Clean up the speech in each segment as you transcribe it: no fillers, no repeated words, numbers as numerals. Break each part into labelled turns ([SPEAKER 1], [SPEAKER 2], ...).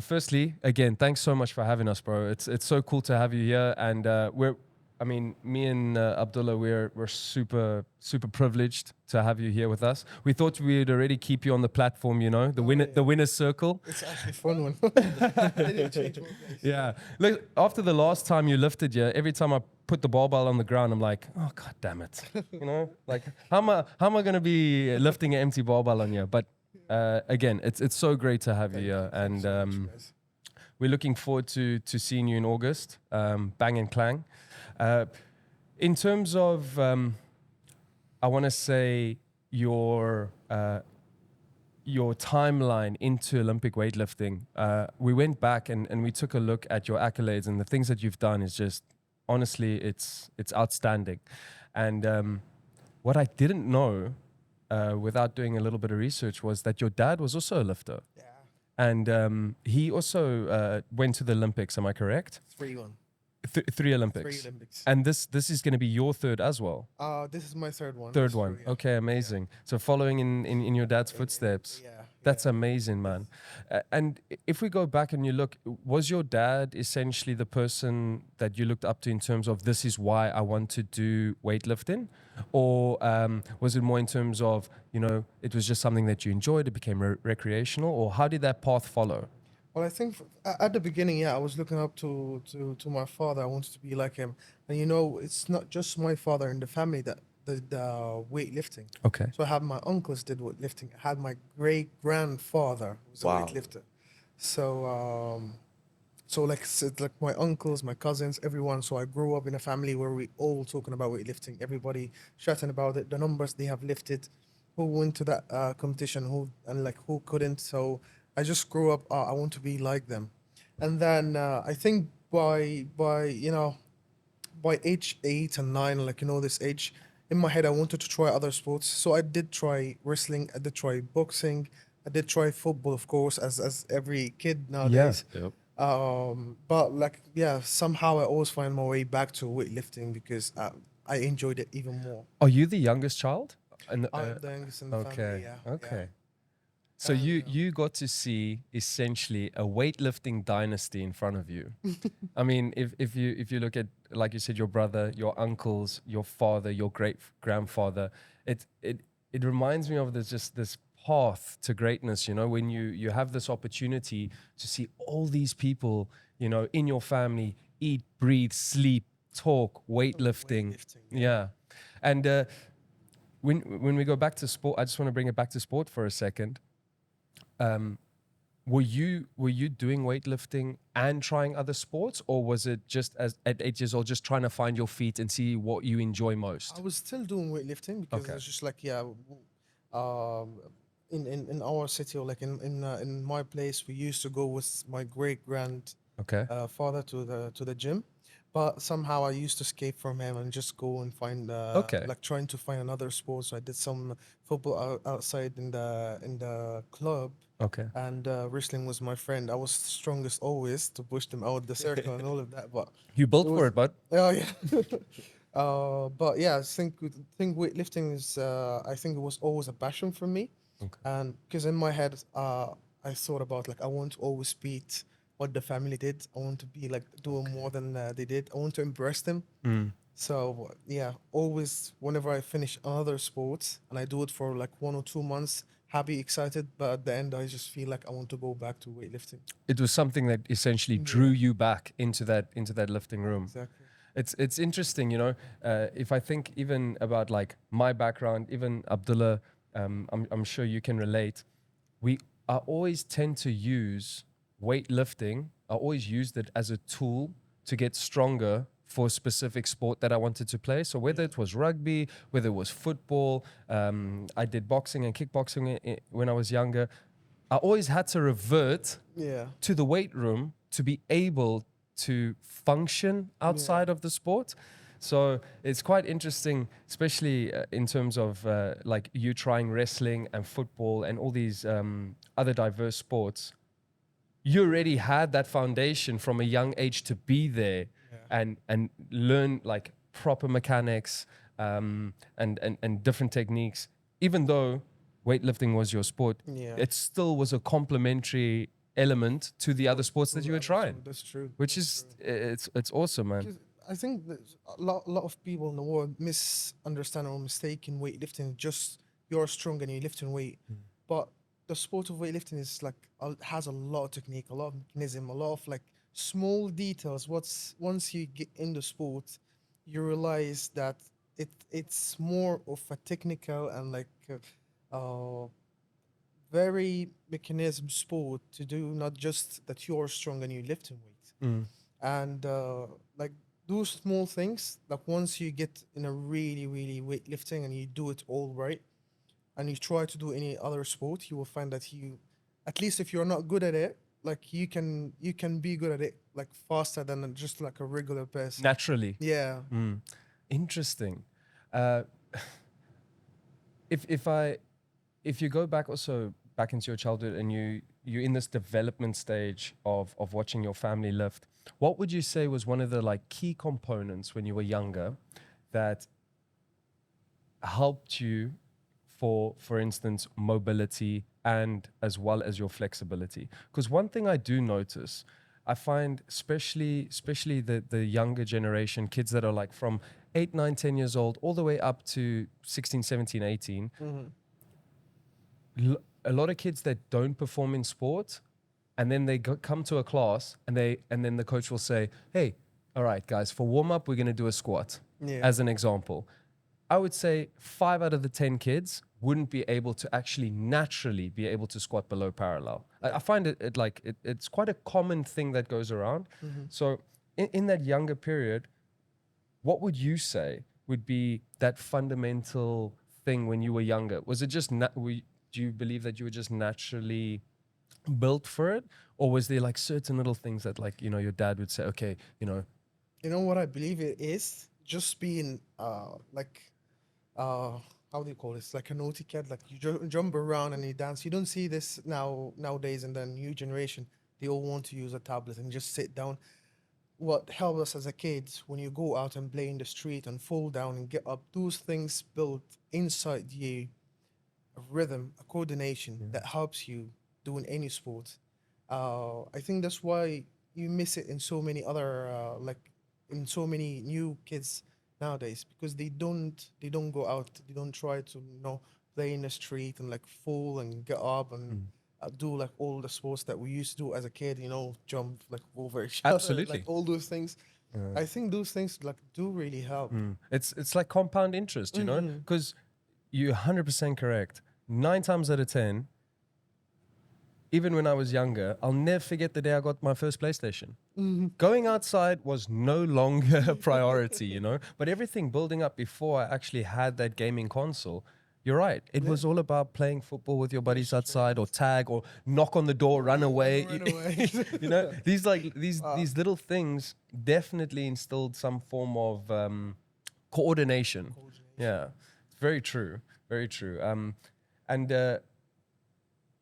[SPEAKER 1] firstly, again, thanks so much for having us, bro. It's so cool to have you here, and me and Abdullah, we're super privileged to have you here with us. We thought we'd already keep you on the platform, the winner's circle.
[SPEAKER 2] It's actually a fun one. I didn't change my place.
[SPEAKER 1] Yeah. Look, after the last time you lifted, every time I put the barbell on the ground, I'm like, oh god damn it, like how am I gonna be lifting an empty barbell on you? But again, it's so great to have you here, and we're looking forward to seeing you in August. Bang and clang. In terms of, I want to say your timeline into Olympic weightlifting. We went back and we took a look at your accolades, and the things that you've done is just, honestly, it's outstanding. And what I didn't know, without doing a little bit of research, was that your dad was also a lifter.
[SPEAKER 2] Yeah.
[SPEAKER 1] And he also went to the Olympics, am I correct?
[SPEAKER 2] 3-1.
[SPEAKER 1] Three Olympics.
[SPEAKER 2] 3 Olympics.
[SPEAKER 1] And this is going to be your third as well.
[SPEAKER 2] This is my third one.
[SPEAKER 1] Third one.
[SPEAKER 2] Yeah.
[SPEAKER 1] Okay, amazing. Yeah. So following in your dad's footsteps.
[SPEAKER 2] Yeah.
[SPEAKER 1] That's amazing, man. And if we go back and you look, was your dad essentially the person that you looked up to in terms of this is why I want to do weightlifting? Or was it more in terms of, it was just something that you enjoyed, it became recreational? Or how did that path follow?
[SPEAKER 2] Well, I think at the beginning, I was looking up to my father. I wanted to be like him. And it's not just my father in the family that did weightlifting.
[SPEAKER 1] Okay.
[SPEAKER 2] So I had my uncles did weightlifting. I had my great grandfather who was a weightlifter. So like my uncles, my cousins, everyone. So I grew up in a family where we all talking about weightlifting. Everybody chatting about it, the numbers they have lifted, who went to that competition, who couldn't. So I just grew up. I want to be like them, and then I think by age 8 and 9, this age, in my head I wanted to try other sports. So I did try wrestling. I did try boxing. I did try football, of course, as every kid nowadays.
[SPEAKER 1] Yeah. Yep.
[SPEAKER 2] But somehow I always find my way back to weightlifting because I enjoyed it even more.
[SPEAKER 1] Are you the youngest child?
[SPEAKER 2] I'm the youngest in the family. Yeah.
[SPEAKER 1] Okay.
[SPEAKER 2] Yeah.
[SPEAKER 1] So you got to see essentially a weightlifting dynasty in front of you. I mean, if you look at, like you said, your brother, your uncles, your father, your great grandfather, it reminds me of this path to greatness. When you have this opportunity to see all these people, in your family eat, breathe, sleep, talk, weightlifting. Yeah. And when we go back to sport, I just want to bring it back to sport for a second. Were you doing weightlifting and trying other sports, or was it just at 8 years old just trying to find your feet and see what you enjoy most?
[SPEAKER 2] I was still doing weightlifting because it's just in our city, or in my place, we used to go with my great father to the gym. But somehow I used to escape from him and just go and find trying to find another sport. So I did some football outside in the club.
[SPEAKER 1] Okay.
[SPEAKER 2] And wrestling was my friend. I was strongest always to push them out the circle and all of that. But
[SPEAKER 1] you built for it, bud.
[SPEAKER 2] Oh yeah. But yeah, I think weightlifting is. I think it was always a passion for me.
[SPEAKER 1] Okay.
[SPEAKER 2] And because in my head, I thought about I want to always beat what the family did. I want to be doing more than they did. I want to impress them. So yeah, always whenever I finish another sport and I do it for 1 or 2 months, happy, excited, but at the end I just feel like I want to go back to weightlifting.
[SPEAKER 1] It was something that essentially drew you back into that lifting room.
[SPEAKER 2] Exactly.
[SPEAKER 1] It's interesting, if I think even about my background, even Abdullah, I'm sure you can relate. I always tend to use weightlifting. I always used it as a tool to get stronger for a specific sport that I wanted to play. So whether it was rugby, whether it was football, I did boxing and kickboxing when I was younger. I always had to revert to the weight room to be able to function outside of the sport. So it's quite interesting, especially in terms of you trying wrestling and football and all these other diverse sports. You already had that foundation from a young age to be there and learn proper mechanics and different techniques. Even though weightlifting was your sport, it still was a complementary element to the other sports that you were trying,
[SPEAKER 2] That's true.
[SPEAKER 1] which
[SPEAKER 2] That's
[SPEAKER 1] is
[SPEAKER 2] true.
[SPEAKER 1] it's awesome, man.
[SPEAKER 2] Because I think that lot of people in the world misunderstand or mistake in weightlifting. Just you're strong and you're lifting weight, but the sport of weightlifting is like has a lot of technique, a lot of mechanism, a lot of like small details. What's once you get in the sport, you realize that it's more of a technical and like very mechanism sport to do, not just that you're strong and you're lifting weight.
[SPEAKER 1] Mm.
[SPEAKER 2] And like those small things, like once you get in a really weightlifting and you do it all right, and you try to do any other sport, you will find that you, at least if you're not good at it, like you can be good at it like faster than just like a regular person.
[SPEAKER 1] Naturally.
[SPEAKER 2] Yeah.
[SPEAKER 1] Mm. Interesting. Uh, if you go back also back into your childhood and you're in this development stage of watching your family lift, what would you say was one of the like key components when you were younger that helped you for instance mobility and as well as your flexibility? Because one thing I do notice, I find especially the younger generation, kids that are like from 8 9 10 years old all the way up to 16 17 18, a lot of kids that don't perform in sport, and then they come to a class and then the coach will say, hey, all right guys, for warm up we're going to do a squat,
[SPEAKER 2] Yeah.
[SPEAKER 1] as an example. I would say 5 out of the 10 kids wouldn't be able to actually naturally be able to squat below parallel. I find it's quite a common thing that goes around. So in that younger period, what would you say would be that fundamental thing when you were younger? Was it just do you believe that you were just naturally built for it, or was there like certain little things that like your dad would say, okay,
[SPEAKER 2] You know what I believe it is? Just being like uh how do you call this? Like a naughty cat, like you jump around and you dance. You don't see this nowadays in the new generation. They all want to use a tablet and just sit down. What helped us as a kids when you go out and play in the street and fall down and get up, those things build inside you a rhythm, a coordination that helps you doing any sport. I think that's why you miss it in so many other like in so many new kids nowadays, because they don't go out, they don't try to play in the street and like fall and get up and do like all the sports that we used to do as a kid, jump like over each other, like
[SPEAKER 1] Absolutely.
[SPEAKER 2] all those things. I think those things like do really help.
[SPEAKER 1] It's like compound interest, because you're 100% correct. 9 times out of 10, even when I was younger, I'll never forget the day I got my first PlayStation. Going outside was no longer a priority, but everything building up before I actually had that gaming console, you're right. It was all about playing football with your buddies outside, or tag, or knock on the door, run away.
[SPEAKER 2] Run away.
[SPEAKER 1] These little things definitely instilled some form of coordination. Yeah, it's very true. Very true. And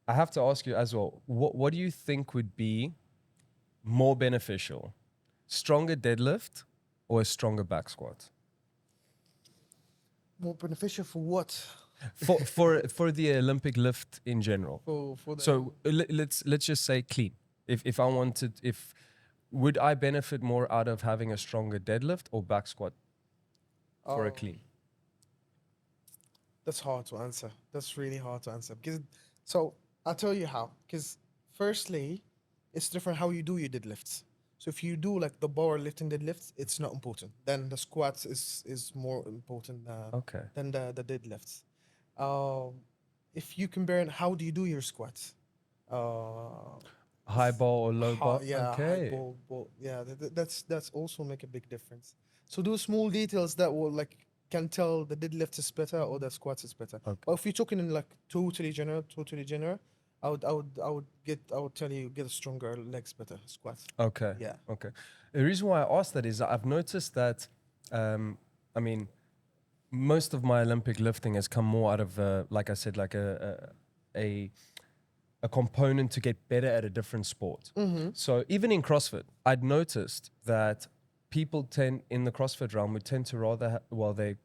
[SPEAKER 1] I have to ask you as well, what do you think would be more beneficial? Stronger deadlift or a stronger back squat?
[SPEAKER 2] More beneficial for what?
[SPEAKER 1] For the Olympic lift in general.
[SPEAKER 2] For the
[SPEAKER 1] So let's just say clean. If I wanted, if would I benefit more out of having a stronger deadlift or back squat for a clean?
[SPEAKER 2] That's hard to answer. That's really hard to answer because so I'll tell you how. Because firstly, it's different how you do your deadlifts. So if you do like the bar lifting deadlifts, it's not important. Then the squats is more important
[SPEAKER 1] Okay.
[SPEAKER 2] than the deadlifts. Um, if you compare it, how do you do your squats? Uh,
[SPEAKER 1] High ball or low bar?
[SPEAKER 2] yeah, high
[SPEAKER 1] Okay.
[SPEAKER 2] ball. Yeah, that's also make a big difference. So those small details that will like can tell the deadlift is better or the squats is better.
[SPEAKER 1] Okay.
[SPEAKER 2] But if you're talking in like totally general, I would tell you get a stronger legs better squats.
[SPEAKER 1] Okay.
[SPEAKER 2] Yeah.
[SPEAKER 1] Okay. The reason why I asked that is that I've noticed that, I mean, most of my Olympic lifting has come more out of, like I said, like a component to get better at a different sport. So even in CrossFit, I'd noticed that people tend in the CrossFit realm would tend to rather, they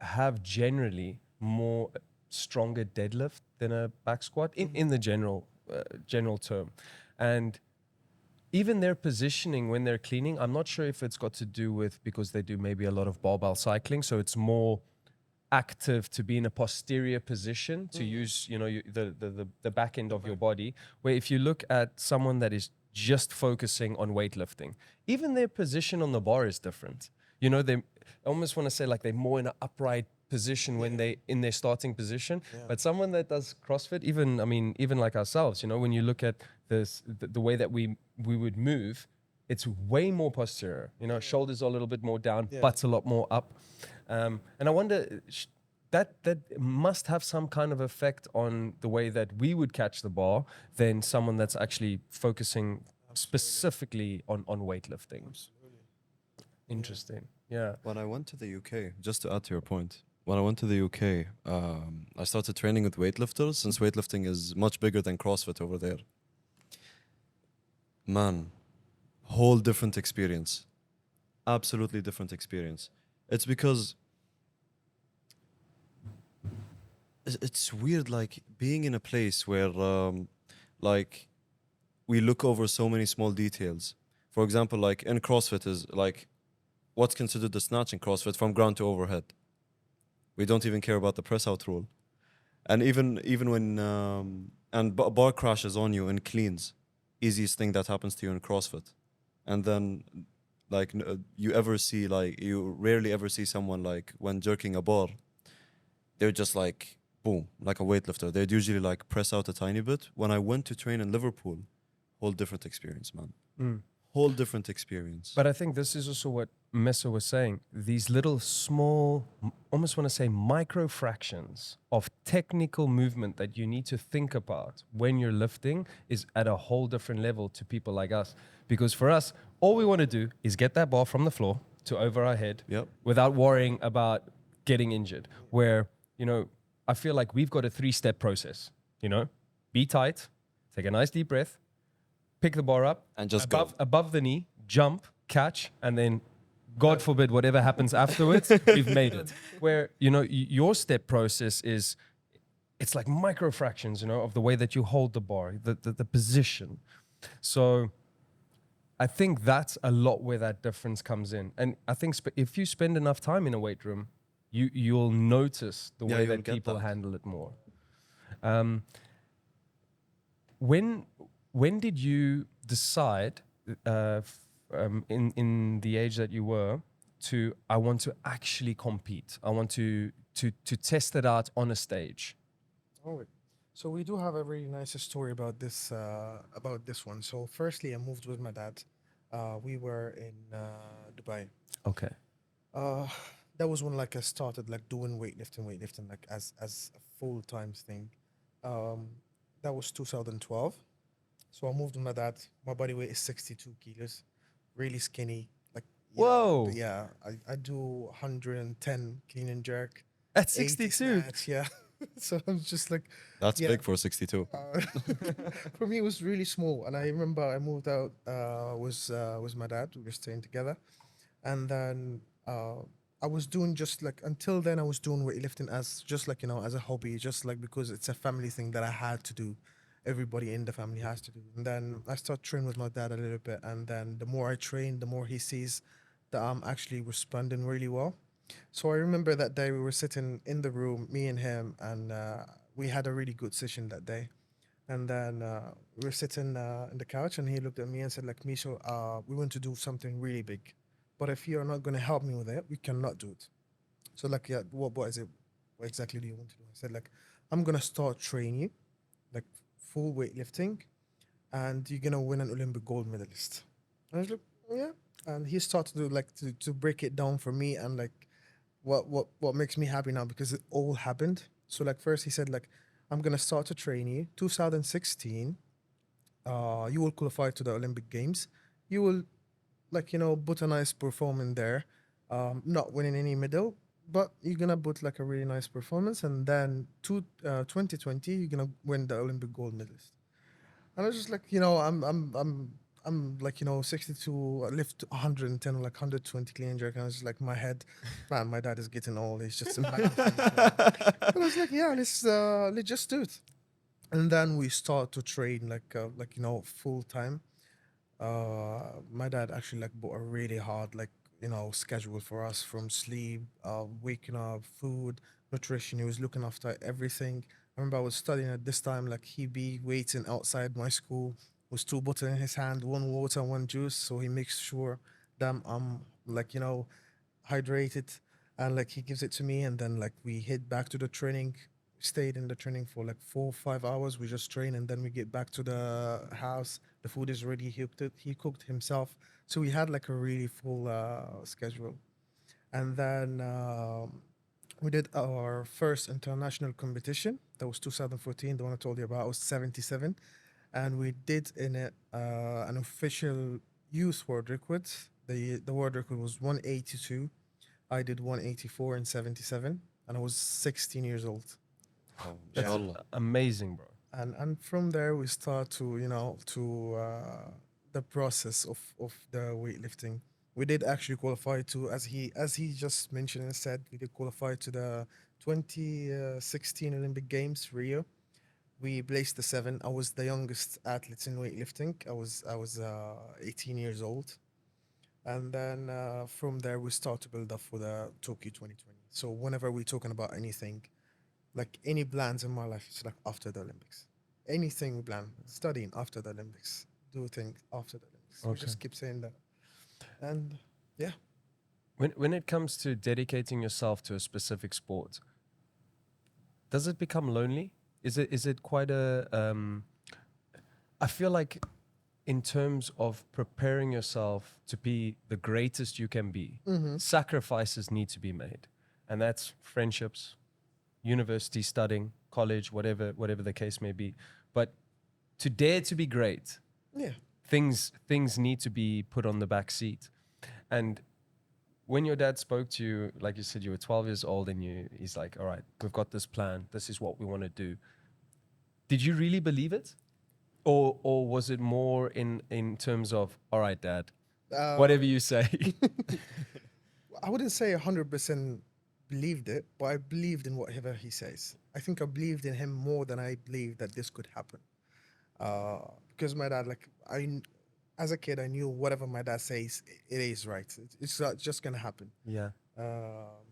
[SPEAKER 1] have generally more stronger deadlift than a back squat in the general term. And even their positioning when they're cleaning, I'm not sure if it's got to do with because they do maybe a lot of barbell cycling, so it's more active to be in a posterior position to use, you know, the back end of your body. Where if you look at someone that is just focusing on weightlifting, even their position on the bar is different. You know, they I almost want to say like they're more in an upright position when they in their starting position. But someone that does CrossFit, even I mean, even like ourselves, you know, when you look at this, the way that we would move, it's way more posterior. You know, shoulders are a little bit more down, butt's a lot more up. And I wonder that must have some kind of effect on the way that we would catch the bar than someone that's actually focusing specifically on weightlifting.
[SPEAKER 2] Absolutely.
[SPEAKER 1] Interesting. Yeah.
[SPEAKER 3] When I went to the UK, just to add to your point, when I went to the UK, I started training with weightlifters since weightlifting is much bigger than CrossFit over there. Man, whole different experience. Absolutely different experience. It's because it's weird, like being in a place where, like, we look over so many small details. For example, like in CrossFit is like what's considered the snatch in CrossFit from ground to overhead. We don't even care about the press out rule. And even when a bar crashes on you and cleans, easiest thing that happens to you in CrossFit. And then like you rarely ever see someone like when jerking a bar, they're just like boom, like a weightlifter. They'd usually like press out a tiny bit. When I went to train in Liverpool, whole different experience, man. Whole different experience.
[SPEAKER 1] But I think this is also what Meso was saying. These little small, almost want to say micro fractions of technical movement that you need to think about when you're lifting is at a whole different level to people like us. Because for us, all we want to do is get that bar from the floor to over our head without worrying about getting injured. Where, you know, I feel like we've got a 3-step process, you know, be tight, take a nice deep breath, pick the bar up
[SPEAKER 3] And just
[SPEAKER 1] above the knee, jump, catch, and then God forbid whatever happens afterwards, we've made it. Where, you know, your step process is, it's like micro fractions, you know, of the way that you hold the bar, the position. So I think that's a lot where that difference comes in. And I think if you spend enough time in a weight room, you'll notice the way
[SPEAKER 3] you'll
[SPEAKER 1] that
[SPEAKER 3] get
[SPEAKER 1] people
[SPEAKER 3] that.
[SPEAKER 1] handle it more. When did you decide in the age that you were to I want to actually compete? I want to test it out on a stage.
[SPEAKER 2] All right. So we do have a really nice story about this one. So firstly, I moved with my dad. We were in Dubai.
[SPEAKER 1] Okay.
[SPEAKER 2] Uh, that was when like I started like doing weightlifting like as a full time thing. Um, that was 2012. So I moved with my dad. My body weight is 62 kilos, really skinny. Like
[SPEAKER 1] Whoa.
[SPEAKER 2] yeah. I do 110 clean and jerk,
[SPEAKER 1] At
[SPEAKER 2] 80
[SPEAKER 1] 62.
[SPEAKER 2] snatch. Yeah. So I'm just like
[SPEAKER 3] That's
[SPEAKER 2] yeah.
[SPEAKER 3] big for 62.
[SPEAKER 2] For me, it was really small, and I remember I moved out was my dad. We were staying together, and then I was doing just like until then I was doing weightlifting as just like as a hobby, just like because it's a family thing that I had to do. Everybody in the family has to do. And then I start training with my dad a little bit, and then the more I train, the more he sees that I'm actually responding really well. So I remember that day we were sitting in the room, me and him, and we had a really good session that day. And then we were sitting in the couch, and he looked at me and said, like, Misho, we want to do something really big. But if you're not going to help me with it, we cannot do it. So, like, yeah, what is it? What exactly do you want to do? I said, like, I'm going to start training you, like, full weightlifting, and you're going to win an Olympic gold medalist. And I was like, yeah. And he started to, like, to break it down for me and, like, what makes me happy now because it all happened. So like first he said like I'm gonna start to train you. 2016, you will qualify to the Olympic Games. You will like put a nice performance there. Not winning any medal, but you're gonna put like a really nice performance, and then 2020 you're gonna win the Olympic gold medalist. And I was just like, I'm like, 62, I lift 110, like 120 clean and jerk. And I was just like, my head, man, my dad is getting old. He's just embarrassing. But I was like, yeah, let's just do it. And then we start to train like full time. My dad actually like bought a really hard schedule for us, from sleep, waking up, food, nutrition. He was looking after everything. I remember I was studying at this time. Like, he be waiting outside my school with two bottles in his hand, one water, one juice. So he makes sure that I'm hydrated, and like he gives it to me, and then like we head back to the training. Stayed in the training for like 4 or 5 hours. We just train, and then we get back to the house. The food is ready. He cooked himself, so we had like a really full schedule. And then we did our first international competition. That was 2014. The one I told you about was 77, and we did in it an official youth world record. The world record was 182. I did 184 and 77, and I was 16 years old.
[SPEAKER 3] Oh,
[SPEAKER 1] That's
[SPEAKER 2] Yeah.
[SPEAKER 3] inshallah.
[SPEAKER 1] amazing, bro.
[SPEAKER 2] And from there we start to the process of the weightlifting. We did actually qualify to, as he just mentioned and said, we did qualify to the 2016 Olympic Games, Rio. We placed the seven. I was the youngest athlete in weightlifting. I was 18 years old. And then from there we start to build up for the Tokyo 2020. So whenever we're talking about anything, like any plans in my life, it's like after the Olympics. Anything we plan, studying after the Olympics, do things after the Olympics. We
[SPEAKER 1] Okay.
[SPEAKER 2] just keep saying that. And yeah.
[SPEAKER 1] When it comes to dedicating yourself to a specific sport, does it become lonely? Is it quite a I feel like in terms of preparing yourself to be the greatest you can be, sacrifices need to be made. And that's friendships, university studying, college, whatever the case may be. But to dare to be great,
[SPEAKER 2] Yeah.
[SPEAKER 1] things need to be put on the back seat. And when your dad spoke to you, like you said, you were 12 years old, and he's like, all right, we've got this plan. This is what we want to do. Did you really believe it? Or was it more in terms of, all right, dad,
[SPEAKER 2] Uh,
[SPEAKER 1] whatever you say?
[SPEAKER 2] I wouldn't say 100% believed it, but I believed in whatever he says. I think I believed in him more than I believed that this could happen. Because my dad, like, as a kid, I knew whatever my dad says, it is right. It's not just gonna happen.
[SPEAKER 1] Yeah.
[SPEAKER 2] Um,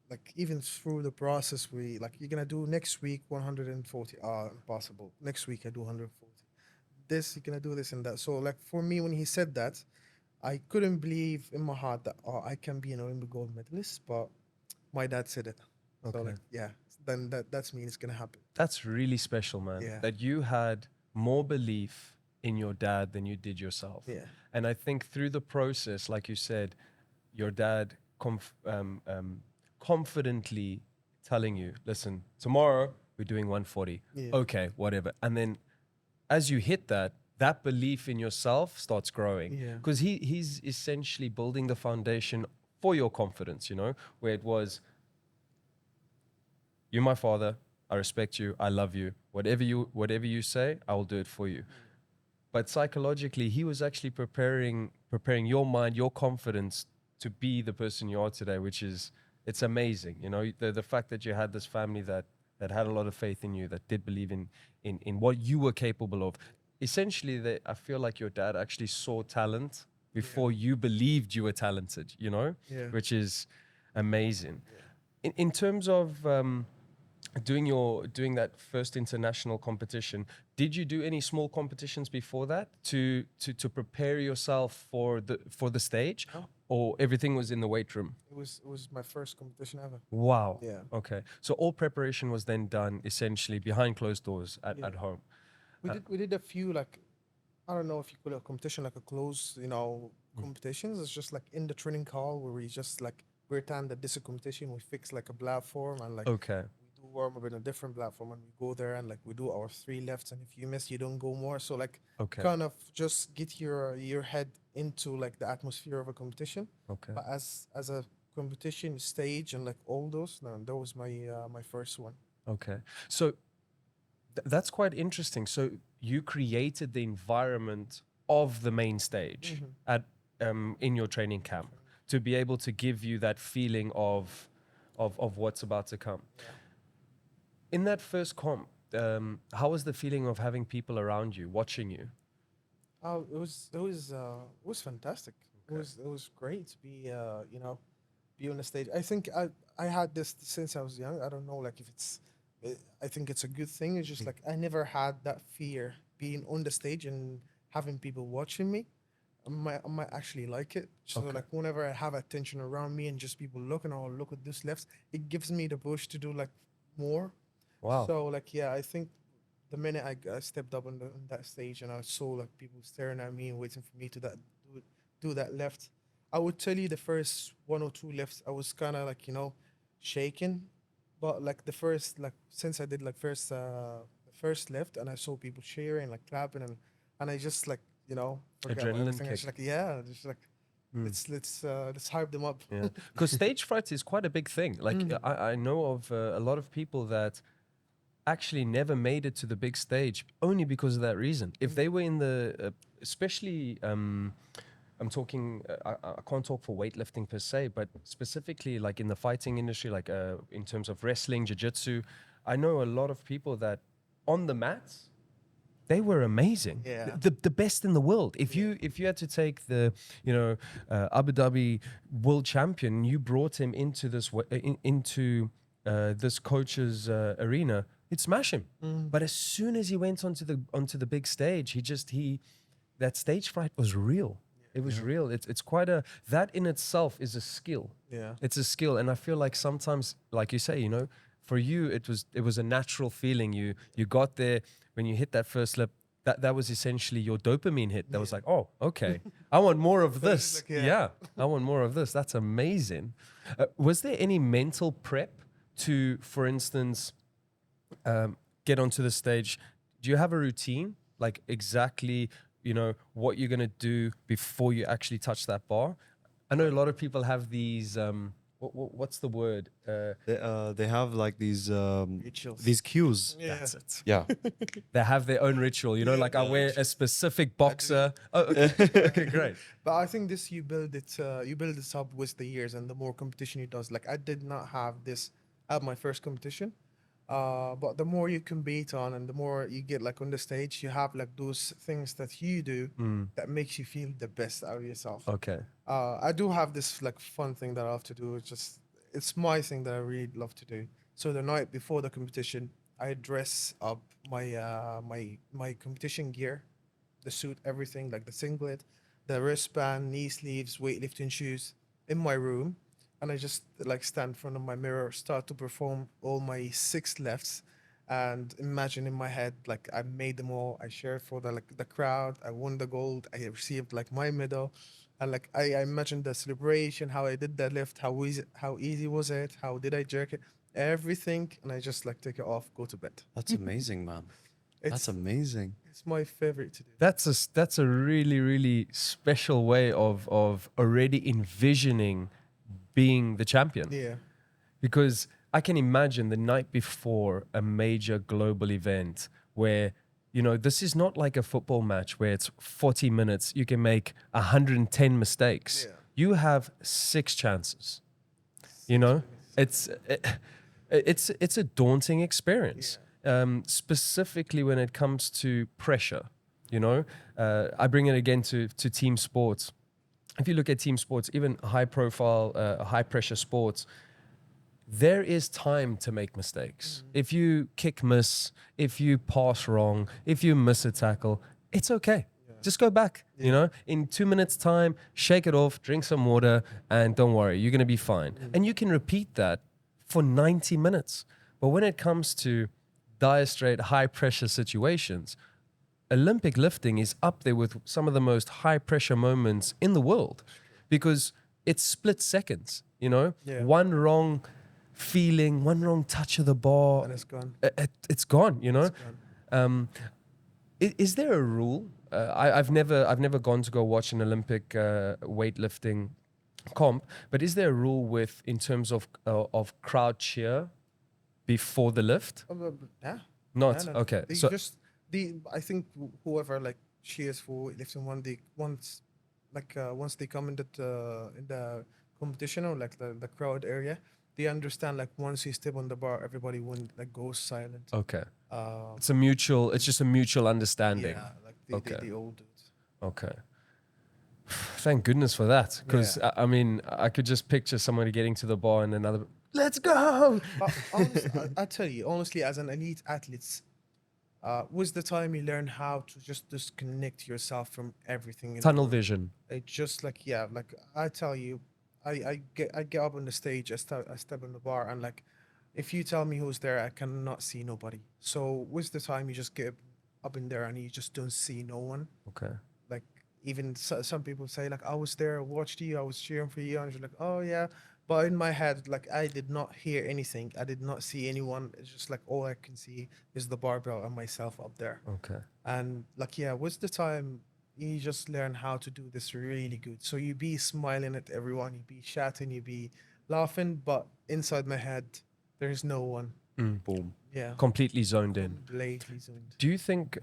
[SPEAKER 2] like, even through the process, we like, you're gonna do next week 140. Impossible. Next week I do 140. This, you're gonna do this and that. So like, for me, when he said that, I couldn't believe in my heart that, I can be an Olympic gold medalist. But my dad said it. So
[SPEAKER 1] Okay.
[SPEAKER 2] like, yeah, then that's mean it's gonna happen.
[SPEAKER 1] That's really special, man.
[SPEAKER 2] Yeah.
[SPEAKER 1] That you had more belief in your dad than you did yourself.
[SPEAKER 2] Yeah.
[SPEAKER 1] And I think through the process, like you said, your dad confidently telling you, listen, tomorrow we're doing 140.
[SPEAKER 2] Yeah.
[SPEAKER 1] Okay, whatever. And then as you hit that belief in yourself starts growing.
[SPEAKER 2] Yeah.
[SPEAKER 1] Because he's essentially building the foundation for your confidence, where it was, you're my father, I respect you, I love you. Whatever you say, I will do it for you. But psychologically, he was actually preparing your mind, your confidence to be the person you are today, which is, it's amazing. The fact that you had this family that had a lot of faith in you, that did believe in what you were capable of. Essentially, I feel like your dad actually saw talent before you believed you were talented,
[SPEAKER 2] Yeah.
[SPEAKER 1] which is amazing. In terms of doing that first international competition, did you do any small competitions before that to prepare yourself for the stage,
[SPEAKER 2] No.
[SPEAKER 1] or everything was in the weight room?
[SPEAKER 2] It was my first competition ever.
[SPEAKER 1] Wow.
[SPEAKER 2] Yeah.
[SPEAKER 1] Okay. So all preparation was then done essentially behind closed doors
[SPEAKER 2] Yeah.
[SPEAKER 1] at home.
[SPEAKER 2] We did a few, like, I don't know if you call it a competition, like a close,
[SPEAKER 1] Mm.
[SPEAKER 2] competitions. It's just like in the training hall where we just like pretend that this is a competition. We fix like a platform, and like
[SPEAKER 1] Okay.
[SPEAKER 2] we do warm up in a different platform, and we go there and like we do our three lefts, and if you miss, you don't go more. So like,
[SPEAKER 1] Okay.
[SPEAKER 2] kind of just get your head into like the atmosphere of a competition.
[SPEAKER 1] Okay.
[SPEAKER 2] But as a competition stage and like all those, no, that was my first one.
[SPEAKER 1] Okay. So that's quite interesting. So you created the environment of the main stage at in your training camp to be able to give you that feeling of what's about to come. In that first comp, how was the feeling of having people around you watching you?
[SPEAKER 2] Oh, it was fantastic. It was great to be be on the stage. I had this since I was young. I don't know like if it's I think it's a good thing. It's just like I never had that fear being on the stage and having people watching me. I might actually like it. So
[SPEAKER 1] Okay.
[SPEAKER 2] like whenever I have attention around me and just people looking, oh look at this left, it gives me the push to do like more.
[SPEAKER 1] Wow.
[SPEAKER 2] So like yeah, I think the minute I stepped up on that stage and I saw like people staring at me and waiting for me to do that left, I would tell you the first one or two lefts I was kind of like shaking, but like the first like since I did like the first left and I saw people cheering like clapping and I just like forgot about
[SPEAKER 1] Adrenaline
[SPEAKER 2] everything. I
[SPEAKER 1] kick.
[SPEAKER 2] just like yeah, just like let's hype them up.
[SPEAKER 1] Yeah, because stage fright is quite a big thing. Like I know of a lot of people that actually never made it to the big stage only because of that reason. If they were in the, especially, I'm talking, I can't talk for weightlifting per se, but specifically like in the fighting industry, like in terms of wrestling, jiu-jitsu, I know a lot of people that on the mats, they were amazing.
[SPEAKER 2] Yeah.
[SPEAKER 1] The best in the world. If you had to take the Abu Dhabi world champion, you brought him into into this coach's arena, he'd smash him. But as soon as he went onto the big stage, he that stage fright was real. It was real. It's quite a that in itself is a skill.
[SPEAKER 2] Yeah.
[SPEAKER 1] It's a skill, and I feel like sometimes, like you say, for you it was a natural feeling. You got there when you hit that first lip. That was essentially your dopamine hit. That was like, oh, okay, I want more of
[SPEAKER 2] So it's
[SPEAKER 1] this.
[SPEAKER 2] like, yeah.
[SPEAKER 1] Yeah, I want more of this. That's amazing. Was there any mental prep to, for instance, get onto the stage? Do you have a routine, like exactly, what you're gonna do before you actually touch that bar? I know a lot of people have these. What's the word?
[SPEAKER 3] They have like
[SPEAKER 2] Rituals.
[SPEAKER 3] these cues.
[SPEAKER 2] Yeah.
[SPEAKER 1] That's it.
[SPEAKER 3] Yeah.
[SPEAKER 1] They have their own ritual. Like I wear a specific boxer. Oh, okay. Okay, great.
[SPEAKER 2] But I think this you build this up with the years and the more competition you does. Like I did not have this at my first competition. But the more you compete on and the more you get like on the stage, you have like those things that you do that makes you feel the best out of yourself.
[SPEAKER 1] Okay.
[SPEAKER 2] I do have this like fun thing that I love to do. It's my thing that I really love to do. So the night before the competition, I dress up my competition gear, the suit, everything like the singlet, the wristband, knee sleeves, weightlifting shoes in my room, and I just like stand in front of my mirror, start to perform all my six lefts, and imagine in my head like I made them all. I shared for the crowd. I won the gold. I received like my medal, and like I imagined the celebration, how I did that lift, how easy was it, how did I jerk it, everything, and I just like take it off, go to bed.
[SPEAKER 3] That's amazing, man. That's
[SPEAKER 2] It's
[SPEAKER 3] amazing.
[SPEAKER 2] it's my favorite to do.
[SPEAKER 1] That's a really really special way of already envisioning being the champion.
[SPEAKER 2] Yeah.
[SPEAKER 1] Because I can imagine the night before a major global event where, this is not like a football match where it's 40 minutes, you can make 110 mistakes.
[SPEAKER 2] Yeah.
[SPEAKER 1] You have 6 chances. You know, it's it's a daunting experience, specifically when it comes to pressure. I bring it again to team sports. If you look at team sports, even high profile, high pressure sports, there is time to make mistakes. If you kick miss, if you pass wrong, if you miss a tackle, it's okay. Just go back, in 2 minutes time, shake it off, drink some water, and don't worry, you're going to be fine. And you can repeat that for 90 minutes. But when it comes to dire straight, high pressure situations, Olympic lifting is up there with some of the most high pressure moments in the world because it's split seconds,
[SPEAKER 2] Yeah.
[SPEAKER 1] one wrong feeling, one wrong touch of the bar,
[SPEAKER 2] And it's gone.
[SPEAKER 1] it's gone,
[SPEAKER 2] It's gone.
[SPEAKER 1] Is there a rule? I've never gone to go watch an Olympic weightlifting comp, but is there a rule in terms of crowd cheer before the lift?
[SPEAKER 2] Yeah.
[SPEAKER 1] Not
[SPEAKER 2] Yeah, no.
[SPEAKER 1] okay.
[SPEAKER 2] They
[SPEAKER 1] So
[SPEAKER 2] just I think whoever like cheers for weightlifting once they come in the competition or like the crowd area, they understand like once you step on the bar, everybody went like goes silent.
[SPEAKER 1] Okay.
[SPEAKER 2] Uh,
[SPEAKER 1] It's just a mutual understanding.
[SPEAKER 2] yeah, like
[SPEAKER 1] Okay.
[SPEAKER 2] they all do it.
[SPEAKER 1] Okay. Thank goodness for that. Because,
[SPEAKER 2] Yeah.
[SPEAKER 1] I mean, I could just picture somebody getting to the bar and another, let's go.
[SPEAKER 2] I tell you honestly, as an elite athlete, with the time you learn how to just disconnect yourself from everything in the
[SPEAKER 1] Tunnel
[SPEAKER 2] world.
[SPEAKER 1] vision.
[SPEAKER 2] It just like yeah, like I tell you, I get up on the stage, I step in the bar, and like, if you tell me who's there, I cannot see nobody. So with the time, you just get up in there and you just don't see no one.
[SPEAKER 1] Okay.
[SPEAKER 2] Like even some people say like I was there, I watched you, I was cheering for you, and you're like oh yeah, but in my head like I did not hear anything, I did not see anyone. It's just like all I can see is the barbell and myself up there.
[SPEAKER 1] Okay.
[SPEAKER 2] And like yeah, with the time you just learn how to do this really good. So you be smiling at everyone, you be chatting, you be laughing, but inside my head there's no one.
[SPEAKER 3] Boom.
[SPEAKER 2] Yeah,
[SPEAKER 1] Completely zoned in.
[SPEAKER 2] completely zoned.
[SPEAKER 1] Do you think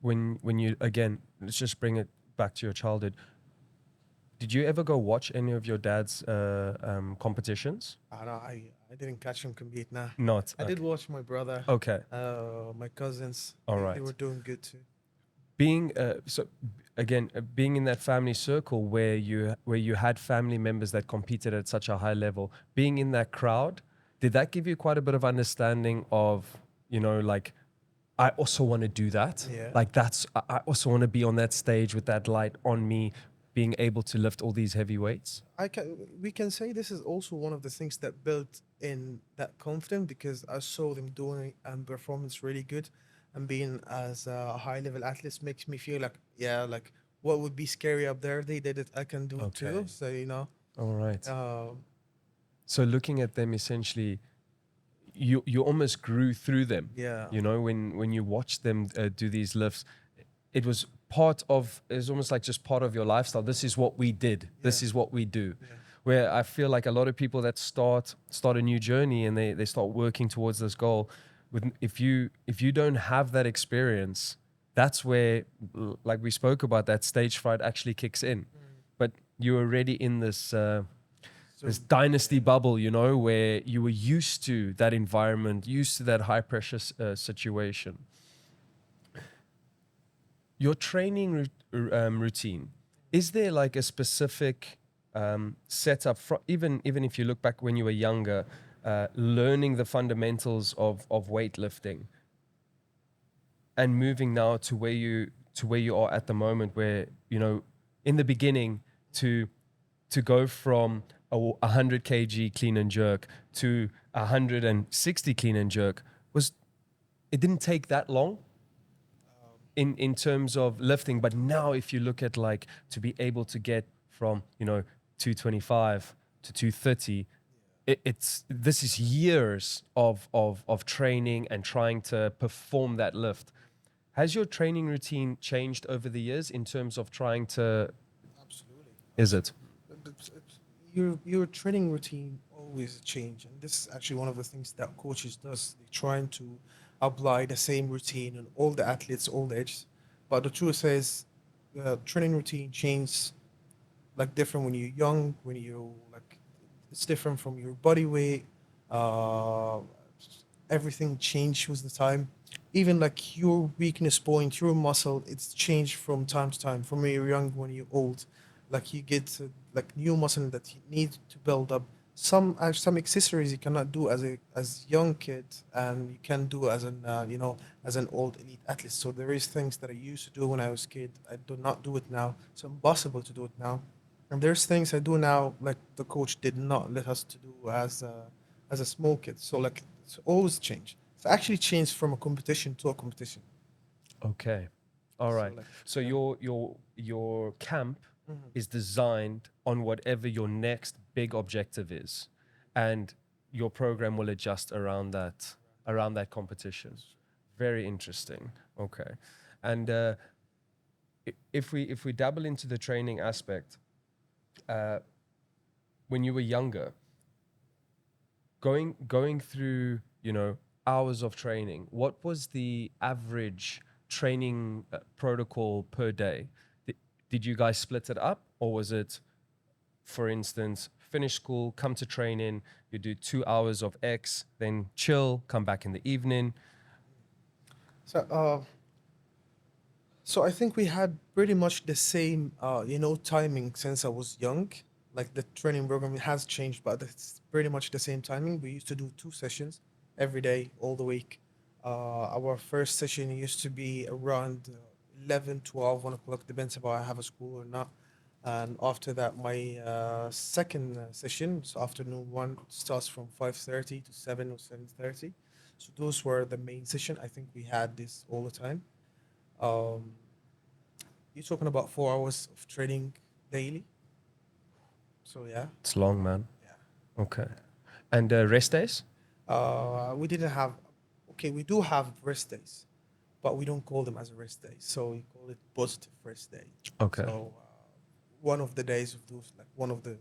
[SPEAKER 1] when you, again, let's just bring it back to your childhood, did you ever go watch any of your dad's competitions?
[SPEAKER 2] I don't know, I didn't catch him compete now.
[SPEAKER 1] Not.
[SPEAKER 2] I did watch my brother,
[SPEAKER 1] Okay.
[SPEAKER 2] my cousins.
[SPEAKER 1] All
[SPEAKER 2] They
[SPEAKER 1] right.
[SPEAKER 2] were doing good too.
[SPEAKER 1] Being again, being in that family circle where you had family members that competed at such a high level, being in that crowd, did that give you quite a bit of understanding of, like, I also want to do that.
[SPEAKER 2] Yeah.
[SPEAKER 1] Like I also want to be on that stage with that light on me, being able to lift all these heavy weights.
[SPEAKER 2] We can say this is also one of the things that built in that confidence, because I saw them doing and performance really good, and being as a high level athlete makes me feel like yeah, like what would be scary up there, they did it, I can do it too.
[SPEAKER 1] Okay.
[SPEAKER 2] So you know,
[SPEAKER 1] All right.
[SPEAKER 2] uh,
[SPEAKER 1] So looking at them, essentially, you almost grew through them.
[SPEAKER 2] yeah,
[SPEAKER 1] When you watch them do these lifts, it was it's almost like just part of your lifestyle. This is what we did. This
[SPEAKER 2] Yeah.
[SPEAKER 1] is what we do.
[SPEAKER 2] Yeah.
[SPEAKER 1] Where I feel like a lot of people that start a new journey and they start working towards this goal, if you don't have that experience, that's where, like we spoke about, that stage fright actually kicks in. But you're already in this
[SPEAKER 2] So
[SPEAKER 1] dynasty bubble, where you were used to that environment, used to that high pressure situation. Your training routine, is there like a specific setup, even if you look back when you were younger, learning the fundamentals of weightlifting and moving now to where you are at the moment, where in the beginning, to go from a 100 kg clean and jerk to 160 clean and jerk, it didn't take that long in terms of lifting. But now if you look at, like, to be able to get from 225 to 230, this is years of training and trying to perform that lift. Has your training routine changed over the years in terms of trying to?
[SPEAKER 2] absolutely.
[SPEAKER 1] Is it?
[SPEAKER 2] Your training routine always change, and this is actually one of the things that coaches does. They trying to apply the same routine on all the athletes, all the ages. But the truth is, the training routine changes like different when you're young, when you like, it's different from your body weight. Uh, Everything changed with the time. Even like your weakness point, your muscle, it's changed from time to time. From when you're young, when you're old, like you get like new muscle that you need to build up. Some accessories you cannot do as young kid, and you can do as an as an old elite athlete. So there is things that I used to do when I was a kid. I do not do it now. It's impossible to do it now. And there's things I do now like the coach did not let us to do as a small kid. So like it's always changed. It's actually changed from a competition to a competition.
[SPEAKER 1] Okay. All
[SPEAKER 2] So
[SPEAKER 1] right.
[SPEAKER 2] like
[SPEAKER 1] So
[SPEAKER 2] yeah.
[SPEAKER 1] your camp
[SPEAKER 2] Mhm.
[SPEAKER 1] is designed on whatever your next big objective is, and your program will adjust around that competition. Very interesting. Okay. And if we dabble into the training aspect, uh, when you were younger, going through hours of training, what was the average training protocol per day? Did you guys split it up, or was it, for instance, finish school, come to training, You do 2 hours of X, then chill, come back in the evening.
[SPEAKER 2] So, I think we had pretty much the same, timing since I was young. Like the training program has changed, but it's pretty much the same timing. We used to do 2 sessions every day, all the week. Our first session used to be around 11, 12, 1 o'clock, depends if I have a school or not. And after that, my second session, so afternoon one, starts from 5:30 to 7 or 7:30. So those were the main session. I think we had this all the time. Um, you're talking about 4 hours of training daily. So yeah,
[SPEAKER 1] It's long, man.
[SPEAKER 2] yeah.
[SPEAKER 1] Okay. And rest days?
[SPEAKER 2] We didn't have. Okay, we do have rest days, but we don't call them as a rest day. So we call it positive rest day.
[SPEAKER 1] Okay.
[SPEAKER 2] So one of the days of those, like one of the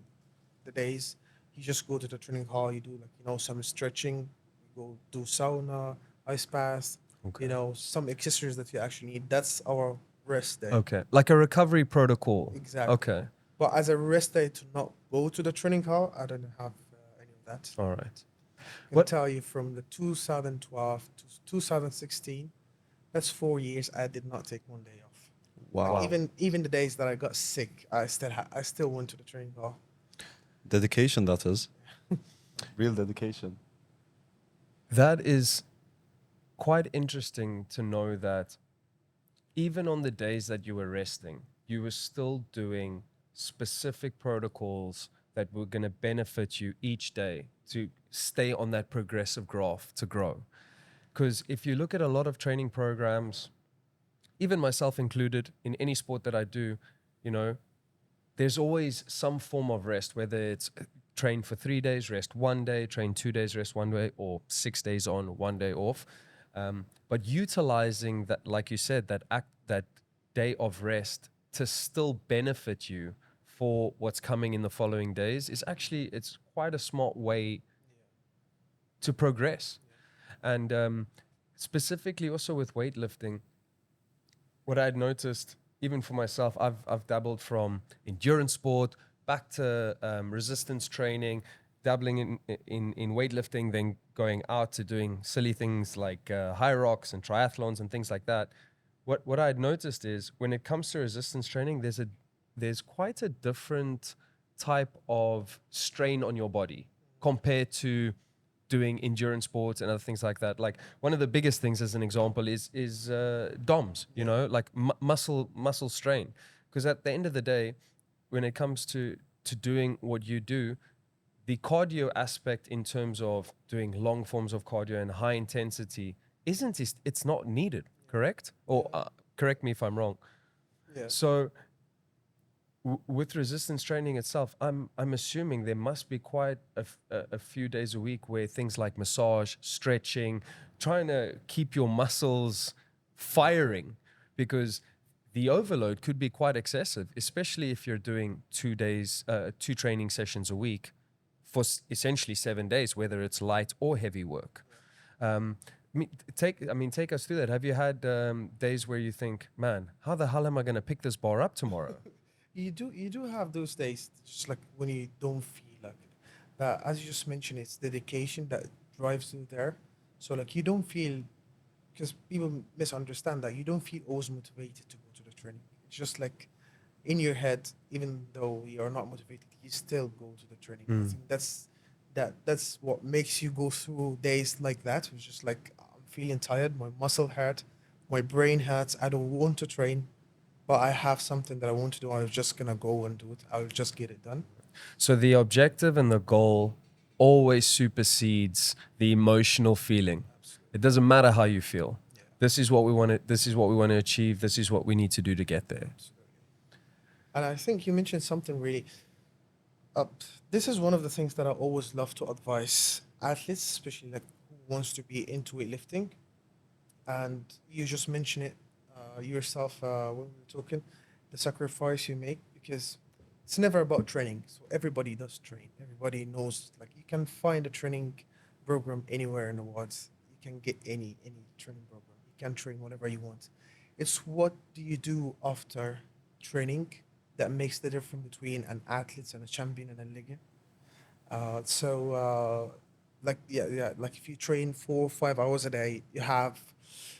[SPEAKER 2] days, you just go to the training hall. You do like some stretching. You go do sauna, ice bath.
[SPEAKER 1] Okay.
[SPEAKER 2] Some accessories that you actually need. That's our rest day.
[SPEAKER 1] Okay. Like a recovery protocol.
[SPEAKER 2] Exactly.
[SPEAKER 1] Okay.
[SPEAKER 2] But as a rest day to not go to the training hall, I don't have any of that.
[SPEAKER 1] All right.
[SPEAKER 2] I can
[SPEAKER 1] What?
[SPEAKER 2] tell you from the 2012 to 2016, that's 4 years. I did not take one day off.
[SPEAKER 3] Wow.
[SPEAKER 2] Like even the days that I got sick, I still went to the training hall.
[SPEAKER 3] Dedication, that is. Real dedication.
[SPEAKER 1] That is quite interesting to know that even on the days that you were resting, you were still doing specific protocols that were going to benefit you each day to stay on that progressive graph to grow. Because if you look at a lot of training programs, even myself included, in any sport that I do, you know, there's always some form of rest, whether it's train for 3 days, rest 1 day, train 2 days, rest 1 day, or 6 days on, 1 day off. But utilizing that, like you said, that day of rest to still benefit you for what's coming in the following days is actually, it's quite a smart way to progress. And specifically also with weightlifting, what I'd noticed, even for myself, I've dabbled from endurance sport back to resistance training, dabbling in weightlifting, then going out to doing silly things like high rocks and triathlons and things like that. What I'd noticed is when it comes to resistance training, there's quite a different type of strain on your body compared to doing endurance sports and other things like that. Like one of the biggest things, as an example, is DOMS. You know, like muscle strain. Because at the end of the day, when it comes to doing what you do, the cardio aspect in terms of doing long forms of cardio and high intensity it's not needed. Correct? Or correct me if I'm wrong.
[SPEAKER 2] Yeah.
[SPEAKER 1] So with resistance training itself, I'm assuming there must be quite a few days a week where things like massage, stretching, trying to keep your muscles firing, because the overload could be quite excessive, especially if you're doing 2 days, 2 training sessions a week for essentially 7 days, whether it's light or heavy work. Take us through that. Have you had days where you think, man, how the hell am I going to pick this bar up tomorrow?
[SPEAKER 2] You do have those days, just like when you don't feel like it. But as you just mentioned, it's dedication that drives you there. So like you don't feel, because people misunderstand that you don't feel always motivated to go to the training. It's just like in your head, even though you are not motivated, you still go to the training. I think that's what makes you go through days like that. It's just like I'm feeling tired, my muscle hurt, my brain hurts. I don't want to train, but I have something that I want to do. I'm just gonna go and do it. I'll just get it done.
[SPEAKER 1] So the objective and the goal always supersedes the emotional feeling. It doesn't matter how you feel.
[SPEAKER 2] Yeah,
[SPEAKER 1] This is what we want to. This is what we want to achieve. This is what we need to do to get there.
[SPEAKER 2] absolutely. And I think you mentioned something really. Uh, this is one of the things that I always love to advise athletes, especially like who wants to be into weightlifting. And you just mentioned it yourself when we were talking, the sacrifice you make, because it's never about training. So everybody does train. Everybody knows, like you can find a training program anywhere in the world. You can get any training program. You can train whatever you want. It's what do you do after training that makes the difference between an athlete and a champion and a legend. Like yeah, like if you train 4 or 5 hours a day, you have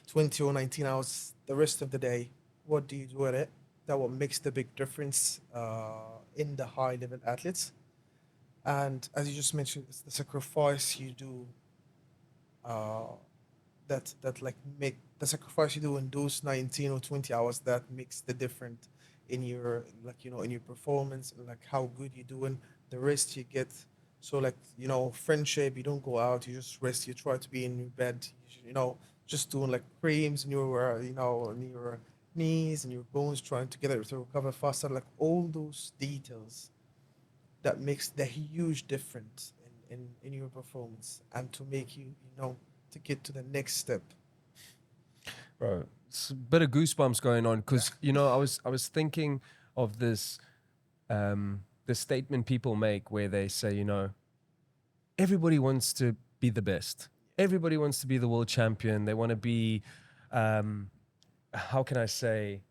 [SPEAKER 2] 20 or 19 hours the rest of the day. What do you do with it? That what makes the big difference in the high level athletes. And as you just mentioned, it's the sacrifice you do uh, that like make the sacrifice you do in those 19 or 20 hours that makes the difference in your like in your performance and like how good you're doing. The rest you get, so like friendship, you don't go out, you just rest, you try to be in your bed, just doing like creams in your in your knees and your bones, trying to get it to recover faster, like all those details that makes the huge difference in your performance and to make you to get to the next step.
[SPEAKER 1] Bro, it's a bit of goosebumps going on because I was thinking of this statement people make where they say, everybody wants to be the best. Everybody wants to be the world champion. They want to be, um, how can I say,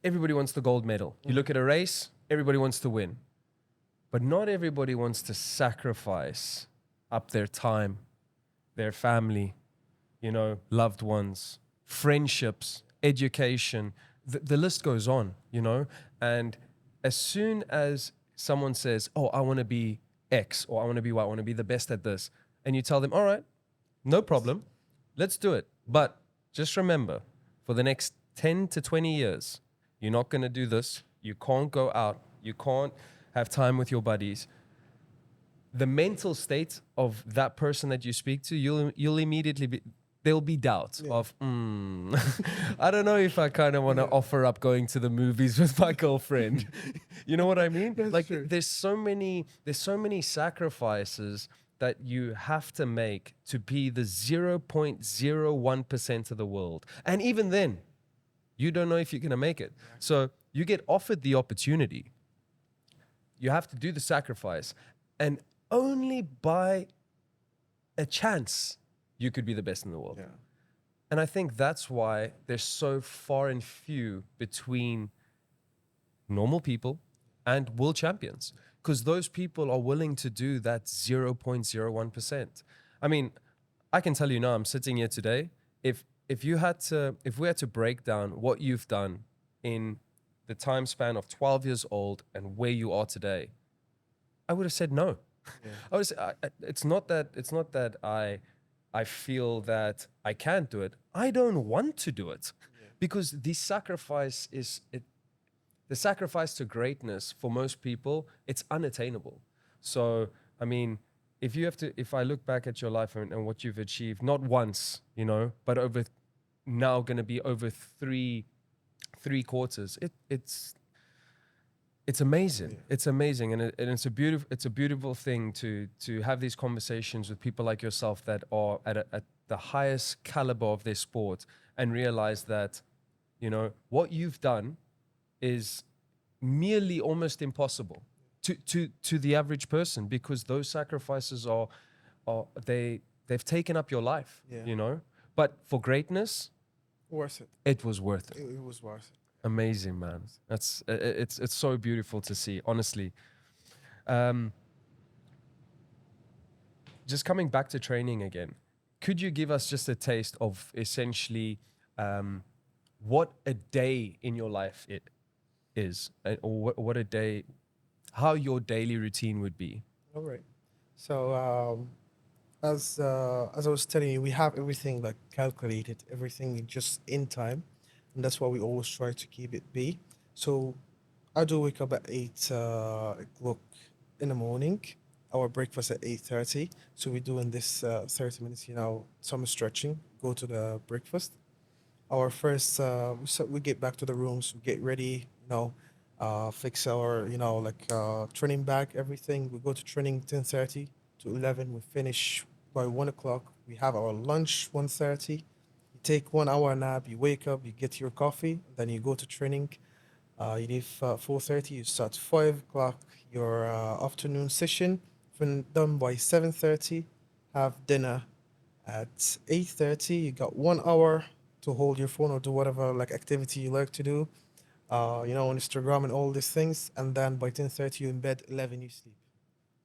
[SPEAKER 1] everybody wants the gold medal. You look at a race, everybody wants to win, but not everybody wants to sacrifice up their time, their family, loved ones, friendships, education. The list goes on. And as soon as someone says, "Oh, I want to be X," or "I want to be Y, I want to be the best at this," and you tell them, "All right, no problem, let's do it. But just remember, for the next 10 to 20 years, you're not going to do this. You can't go out. You can't have time with your buddies." The mental state of that person that you speak to, you'll immediately be, there'll be doubt
[SPEAKER 2] Yeah.
[SPEAKER 1] of, I don't know if I kind of want to
[SPEAKER 2] Yeah.
[SPEAKER 1] offer up going to the movies with my girlfriend. You know what I mean?
[SPEAKER 2] That's
[SPEAKER 1] Like
[SPEAKER 2] true.
[SPEAKER 1] there's so many sacrifices that you have to make to be the 0.01% of the world. And even then, you don't know if you're going to make it. So you get offered the opportunity, you have to do the sacrifice, and only by a chance you could be the best in the world.
[SPEAKER 2] Yeah.
[SPEAKER 1] And I think that's why there's so far and few between normal people and world champions, because those people are willing to do that 0.01%. I mean, I can tell you now, I'm sitting here today. If we had to break down what you've done in the time span of 12 years old and where you are today, I would have said no.
[SPEAKER 2] Yeah.
[SPEAKER 1] It's not that I feel that I can't do it. I don't want to do it,
[SPEAKER 2] Yeah.
[SPEAKER 1] because the sacrifice to greatness for most people, it's unattainable. So I mean, if I look back at your life and what you've achieved, not once, but over now going to be over three quarters, it's amazing.
[SPEAKER 2] Yeah.
[SPEAKER 1] It's amazing, and it's a beautiful thing to have these conversations with people like yourself that are at the highest caliber of their sport, and realize that what you've done is merely almost impossible to the average person, because those sacrifices they've taken up your life.
[SPEAKER 2] Yeah.
[SPEAKER 1] But for greatness,
[SPEAKER 2] Worth it.
[SPEAKER 1] it was worth it.
[SPEAKER 2] It was worth it.
[SPEAKER 1] Amazing, man. It's so beautiful to see, honestly. Um, just coming back to training again, could you give us just a taste of essentially what a day in your life it is, or what a day, how your daily routine would be?
[SPEAKER 2] All right. So as I was telling you, we have everything like calculated, everything just in time, and that's why we always try to keep it be. So I do wake up at 8 o'clock in the morning. Our breakfast at 8:30. So we're doing this 30 minutes, some stretching. Go to the breakfast. Our first, so we get back to the rooms, we get ready, fix our, training bag, everything. We go to training 10:30 to 11. We finish by 1 o'clock. We have our lunch 1:30. You take 1 hour nap. You wake up. You get your coffee. Then you go to training. You leave 4:30. You start 5 o'clock your afternoon session. When done by 7:30, have dinner at 8:30. You got 1 hour to hold your phone or do whatever like activity you like to do. On Instagram and all these things. And then by 10:30 you in bed. 11 you sleep.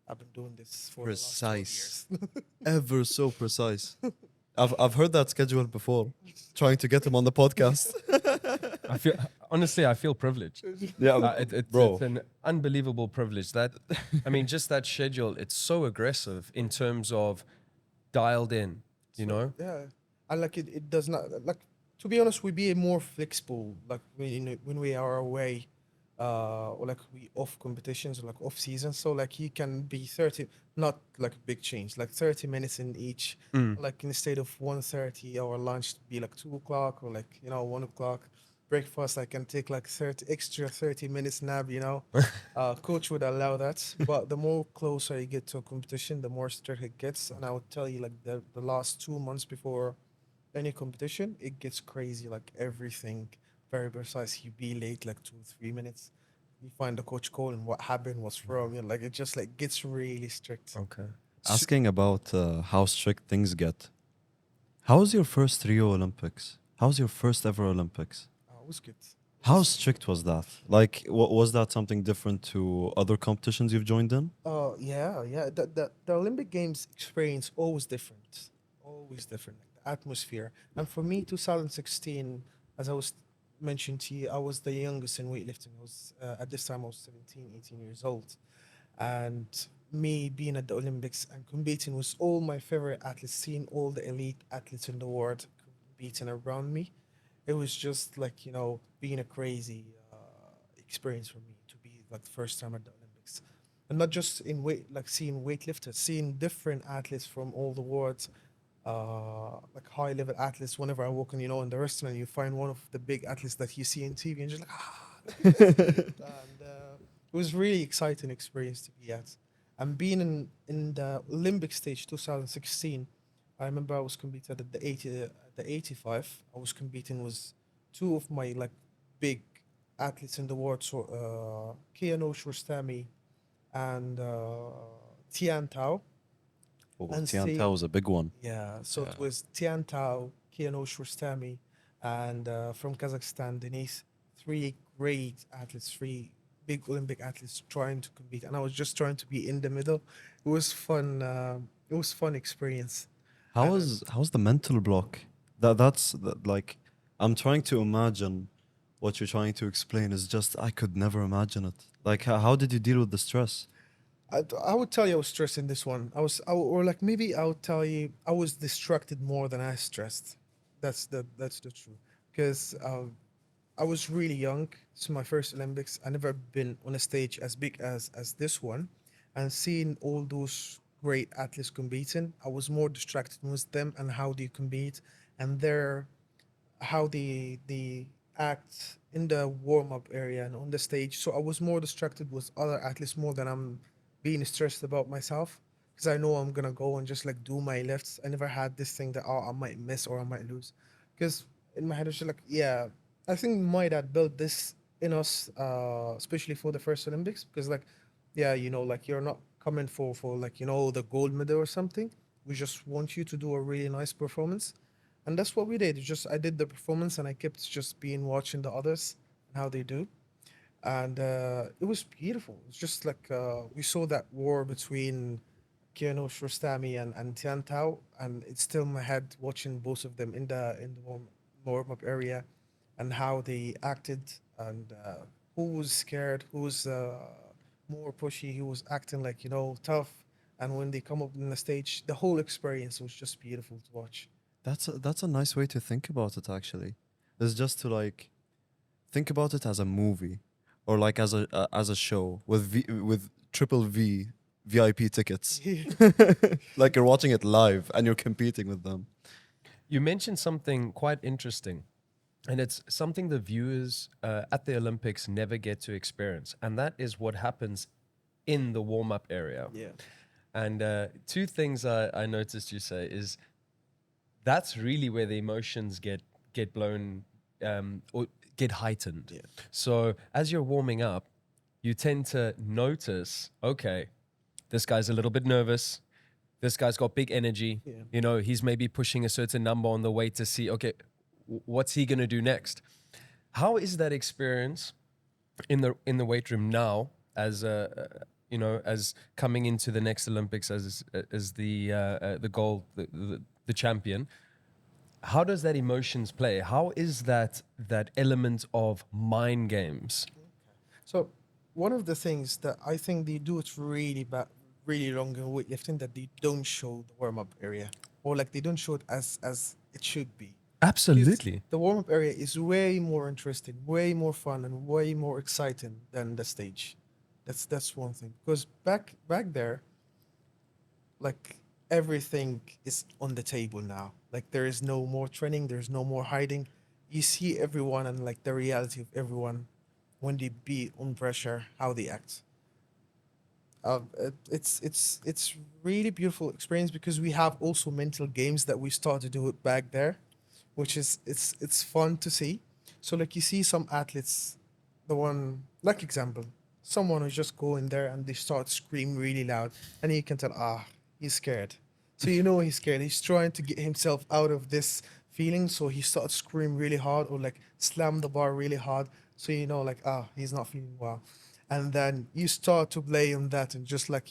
[SPEAKER 2] I've been doing this for the last 12
[SPEAKER 3] Precise.
[SPEAKER 2] years.
[SPEAKER 3] Ever so precise. I've heard that schedule before. Trying to get him on the podcast.
[SPEAKER 1] I feel honestly, I feel privileged.
[SPEAKER 3] Yeah,
[SPEAKER 1] It's an unbelievable privilege. That I mean, just that schedule. It's so aggressive in terms of dialed in. You
[SPEAKER 2] So,
[SPEAKER 1] know.
[SPEAKER 2] yeah, and like it does not like, to be honest, we be more flexible like when we are away, or like we off competitions or like off season. So like he can be 30, not like a big change, like 30 minutes in each. Like instead of 1:30, our lunch be like 2 o'clock or like 1 o'clock. Breakfast I can take like 30 minutes nap. Coach would allow that, but the more closer you get to a competition, the more strict it gets. And I would tell you, like the last 2 months before any competition, it gets crazy. Like everything very precise. You be late like 2 3 minutes. You find the coach calling what happened, what's wrong. Like it just like gets really strict.
[SPEAKER 1] Okay.
[SPEAKER 3] Asking about how strict things get. How was your first Rio Olympics? How was your first ever Olympics?
[SPEAKER 2] It was good.
[SPEAKER 3] How strict was that? Like, was that something different to other competitions you've joined in?
[SPEAKER 2] Yeah, yeah. The Olympic Games experience always different, always different. Like the atmosphere. And for me, 2016, as I was mentioned to you, I was the youngest in weightlifting. I was at this time I was 17, 18 years old, and me being at the Olympics and competing with all my favorite athletes, seeing all the elite athletes in the world competing around me, it was just like being a crazy experience for me to be like the first time at the Olympics, and not just in weight, like seeing weightlifters, seeing different athletes from all the world, like high level athletes. Whenever I walk in the restaurant, you find one of the big athletes that you see in TV, and you're just like, look at this. And it was really exciting experience to be at. And being in the Olympic stage 2016, I remember I was competing at the 85. I was competing with two of my like big athletes in the world, so Keanu Shorstami and Tian Tao.
[SPEAKER 3] Oh,
[SPEAKER 2] And
[SPEAKER 3] Tian
[SPEAKER 2] see,
[SPEAKER 3] Tao was a big one.
[SPEAKER 2] yeah, so
[SPEAKER 3] Yeah.
[SPEAKER 2] it was Tian Tao, Keanu Shorstami, and from Kazakhstan, Denise. Three great athletes, three big Olympic athletes trying to compete, and I was just trying to be in the middle. It was fun. It was fun experience. And
[SPEAKER 3] How's the mental block? Like, I'm trying to imagine what you're trying to explain is just I could never imagine it. Like, how did you deal with the stress?
[SPEAKER 2] I would tell you I was stressed in this one. Or like maybe I would tell you I was distracted more than I stressed. That's the truth. Because I was really young. It's my first Olympics. I never been on a stage as big as this one, and seeing all those great athletes competing, I was more distracted with them and how they compete, and their how they act in the warm up area and on the stage. So I was more distracted with other athletes more than I'm being stressed about myself, because I know I'm gonna go and just like do my lifts. I never had this thing that I might miss or I might lose, because in my head it's just like, yeah, I think my dad built this in us, especially for the first Olympics, because like, yeah, like you're not coming for like the gold medal or something. We just want you to do a really nice performance, and that's what we did. It's just I did the performance and I kept just being watching the others and how they do, and it was beautiful. It's just like we saw that war between Keanu Rostami and Tian Tao, and it's still in my head watching both of them in the warm up area, and how they acted, and who was scared, who was more pushy, who was acting like tough, and when they come up on the stage, the whole experience was just beautiful to watch.
[SPEAKER 3] That's a nice way to think about it. Actually, is just to like think about it as a movie, or like as a show with with triple VIP tickets. Like you're watching it live and you're competing with them.
[SPEAKER 1] You mentioned something quite interesting, and it's something the viewers at the Olympics never get to experience, and that is what happens in the warm up area.
[SPEAKER 2] Yeah.
[SPEAKER 1] And two things I noticed you say is that's really where the emotions get blown or get heightened.
[SPEAKER 2] Yeah.
[SPEAKER 1] So as you're warming up, you tend to notice, okay, this guy's a little bit nervous. This guy's got big energy.
[SPEAKER 2] Yeah.
[SPEAKER 1] He's maybe pushing a certain number on the way to see, okay, what's he gonna do next? How is that experience in the weight room now as as coming into the next Olympics as the gold, the champion. How does that emotions play? How is that element of mind games?
[SPEAKER 2] So one of the things that I think they do it really bad, really wrong in weightlifting, that they don't show the warm up area, or like they don't show it as it should be. Because
[SPEAKER 1] Absolutely.
[SPEAKER 2] the warm up area is way more interesting, way more fun, and way more exciting than the stage. That's one thing. Because back there, like everything is on the table now. Like there is no more training, there's no more hiding. You see everyone and like the reality of everyone when they be on pressure, how they act. It's really beautiful experience because we have also mental games that we start to do it back there, which is it's fun to see. So like you see some athletes, the one like example, someone who just go in there and they start screaming really loud, and you can tell he's scared. So you know he's scared. He's trying to get himself out of this feeling, so he starts screaming really hard or like slam the bar really hard. So you know like he's not feeling well, and then you start to play on that and just like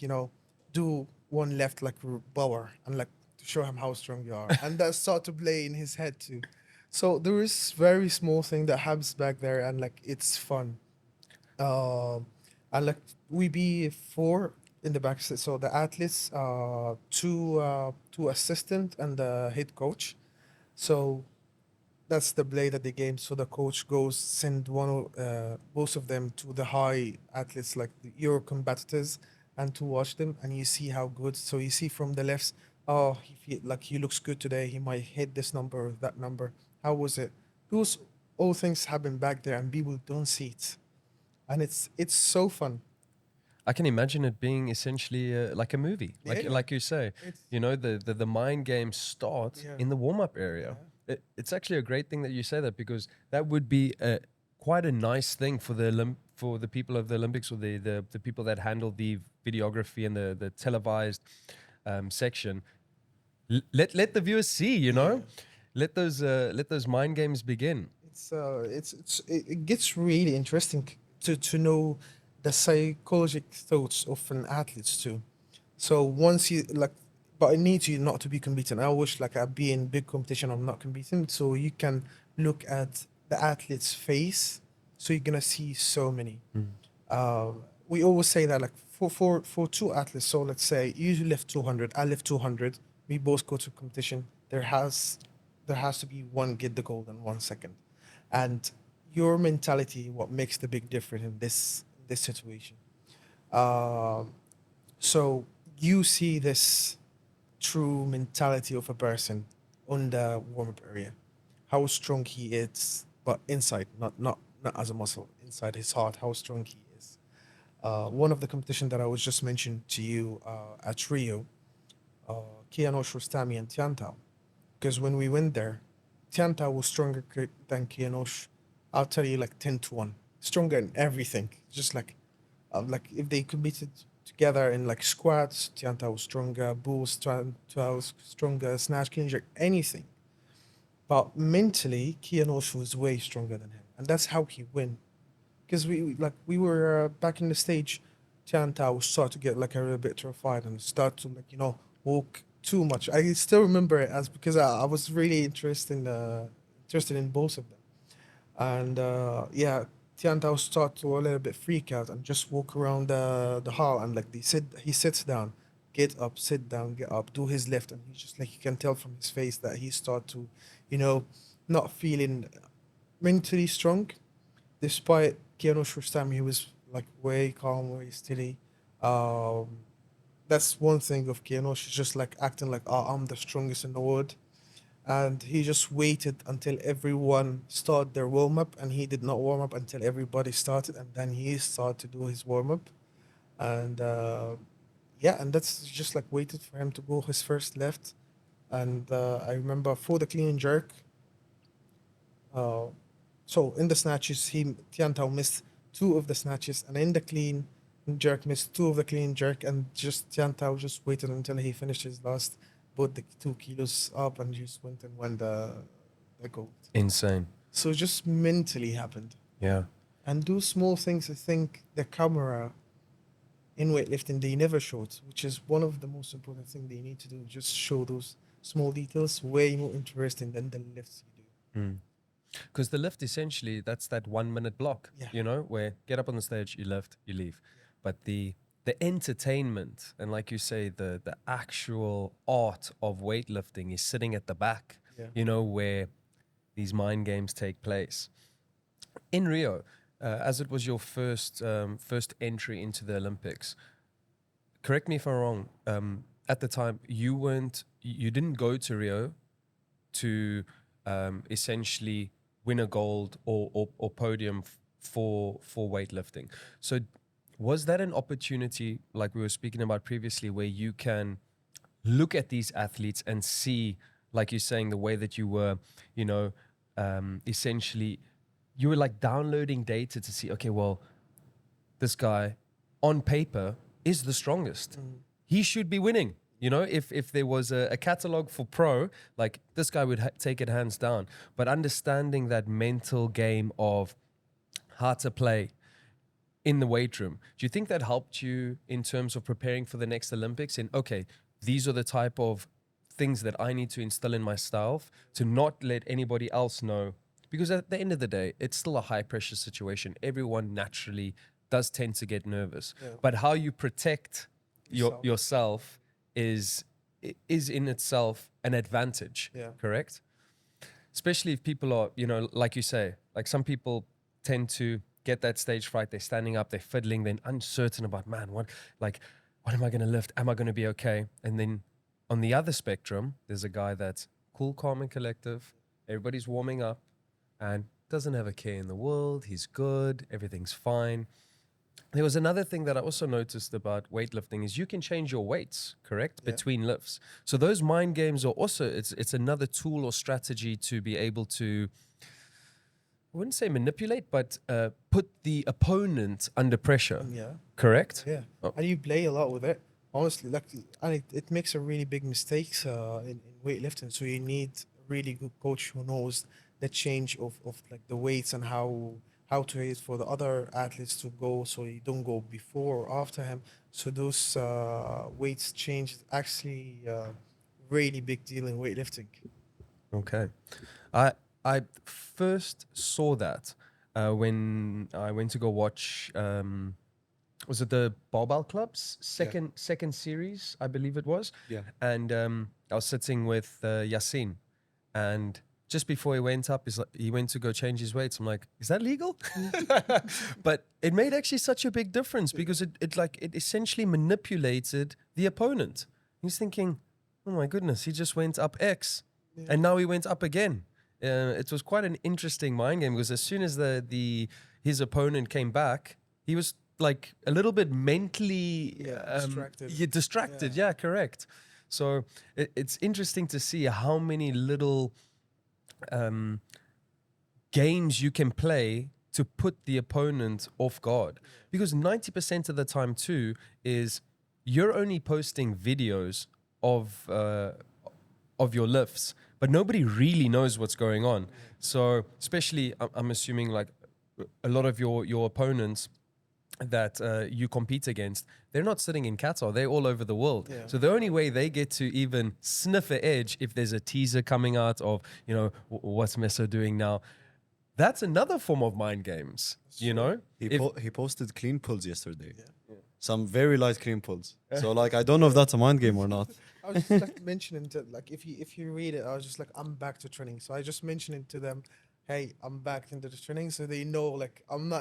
[SPEAKER 2] do one left like power and like to show him how strong you are, and that start to play in his head too. So there is very small thing that happens back there, and like it's fun. Um, and like we be four in the back, so the athletes, two assistant and the head coach. So that's the play that they game. So the coach goes send both of them to the high athletes, like your competitors, and to watch them, and you see how good. So you see from the left, he feel like he looks good today. He might hit this number or that number. How was it? Those all things happen back there, and people don't see it, and it's so fun.
[SPEAKER 1] I can imagine it being essentially like a movie,
[SPEAKER 2] Yeah, yeah.
[SPEAKER 1] like you say.
[SPEAKER 2] It's
[SPEAKER 1] The mind games start
[SPEAKER 2] yeah,
[SPEAKER 1] in the warm up area.
[SPEAKER 2] yeah.
[SPEAKER 1] It's actually a great thing that you say that, because that would be quite a nice thing for for the people of the Olympics, or the people that handle the videography and the televised section. Let the viewers see,
[SPEAKER 2] Yeah.
[SPEAKER 1] let those mind games begin.
[SPEAKER 2] It gets really interesting to know the psychological thoughts of an athlete too. So once you like, but it needs you not to be competing. I wish like I'd be in big competition. I'm not competing, so you can look at the athlete's face. So you're gonna see so many. Uh, we always say that like for two athletes. So let's say you lift 200, I lift 200. We both go to competition. There has to be one get the gold and 1 second, and your mentality what makes the big difference in this situation. Um, so you see this true mentality of a person on the warm up area, how strong he is, but inside, not as a muscle, inside his heart, how strong he is. One of the competition that I was just mentioned to you at Rio, uh, Kianosh Rustami and Tiantao, because when we went there, Tiantao was stronger than Kianosh. I'll tell you like 10-1, stronger in everything. Just like if they competed together in like squats, Tianta was stronger, bulls, Tianta was stronger, snatch, clean jerk, anything. But mentally, Kianosh was way stronger than him, and that's how he win. Because we were back in the stage, Tianta was start to get like a little bit terrified and start to like walk too much. I still remember it as because I was really interested in both of them. And yeah, Tiantao start to a little bit freak out and just walk around the hall, and like he sits down, get up, sit down, get up, do his lift, and he's just like you can tell from his face that he start to, you know, not feeling mentally strong. Despite Keanu Rustam, he was like way calm, way steady. Um, that's one thing of Keanu. She's just like acting like, oh, I'm the strongest in the world, and he just waited until everyone started their warm up, and he did not warm up until everybody started, and then he started to do his warm up, and yeah, and that's just like waited for him to go his first left, and I remember for the clean and jerk, uh, so in the snatches he Tiantao missed two of the snatches, and in the clean jerk missed two of the clean jerk, and just Tiantao just waited until he finished his last, put the 2 kilos up, and just went and won the gold.
[SPEAKER 1] Insane.
[SPEAKER 2] So just mentally happened,
[SPEAKER 1] Yeah.
[SPEAKER 2] and do small things. I think the camera in weightlifting they never showed, which is one of the most important thing they need to do. Just show those small details, way more interesting than the lifts you do.
[SPEAKER 1] Because the lift essentially, that's that 1 minute block,
[SPEAKER 2] Yeah.
[SPEAKER 1] you know, where get up on the stage, you lift, you leave.
[SPEAKER 2] Yeah.
[SPEAKER 1] But the entertainment and like you say, the actual art of weightlifting is sitting at the back,
[SPEAKER 2] Yeah.
[SPEAKER 1] you know, where these mind games take place. In Rio, as it was your first entry into the Olympics, correct me if I'm wrong. At the time, you didn't go to Rio to essentially win a gold or podium for weightlifting. So, was that an opportunity, like we were speaking about previously, where you can look at these athletes and see, like you're saying, the way that you were, you know, essentially, you were like downloading data to see, okay, well, this guy on paper is the strongest. He should be winning. You know, if there was a catalog for pro, like this guy would take it hands down. But understanding that mental game of how to play in the weight room, do you think that helped you in terms of preparing for the next Olympics? And okay, these are the type of things that I need to instill in myself to not let anybody else know. Because at the end of the day, it's still a high pressure situation. Everyone naturally does tend to get nervous.
[SPEAKER 2] Yeah.
[SPEAKER 1] But how you protect
[SPEAKER 2] Yourself.
[SPEAKER 1] yourself is in itself an advantage.
[SPEAKER 2] Yeah.
[SPEAKER 1] Correct? Especially if people are, you know, like you say, like some people tend to get that stage fright. They're standing up, they're fiddling, they're uncertain about, man, what am I going to lift? Am I going to be okay? And then on the other spectrum, there's a guy that's cool, calm, and collective. Everybody's warming up and doesn't have a care in the world. He's good. Everything's fine. There was another thing that I also noticed about weightlifting is you can change your weights, correct?
[SPEAKER 2] Yeah.
[SPEAKER 1] Between lifts. So those mind games are also, it's another tool or strategy to be able to, I wouldn't say manipulate, but put the opponent under pressure,
[SPEAKER 2] Yeah.
[SPEAKER 1] correct?
[SPEAKER 2] Yeah.
[SPEAKER 1] Oh.
[SPEAKER 2] And you play a lot with it. Honestly, like, and it makes a really big mistakes in weightlifting. So you need a really good coach who knows the change of like the weights and how to hit for the other athletes to go, so you don't go before or after him. So those weights change is actually really big deal in weightlifting.
[SPEAKER 1] Okay. I first saw that when I went to go watch, was it the Barbell Club's second series, I believe it was.
[SPEAKER 3] Yeah.
[SPEAKER 1] And I was sitting with Yassine, and just before he went up, he went to go change his weights. I'm like, is that legal? But it made actually such a big difference because it essentially manipulated the opponent. He's thinking, oh my goodness, he just went up X, and now he went up again. It was quite an interesting mind game because as soon as his opponent came back, he was like a little bit mentally
[SPEAKER 2] Distracted.
[SPEAKER 1] distracted. Yeah, correct. So it's interesting to see how many little games you can play to put the opponent off guard. Because 90% of the time too is you're only posting videos of your lifts, but nobody really knows what's going on. So especially, I'm assuming like a lot of your opponents that you compete against, they're not sitting in Qatar, they're all over the world.
[SPEAKER 2] Yeah.
[SPEAKER 1] So the only way they get to even sniff an edge if there's a teaser coming out of, you know, what's Meso doing now, that's another form of mind games, you know?
[SPEAKER 3] He posted clean pulls yesterday. Some very light clean pulls. So like I don't know if that's a mind game or not.
[SPEAKER 2] I was just like mentioning to, like, if you read it, I was just like, I'm back to training. So I just mentioned it to them, hey, I'm back into the training, so they know like I'm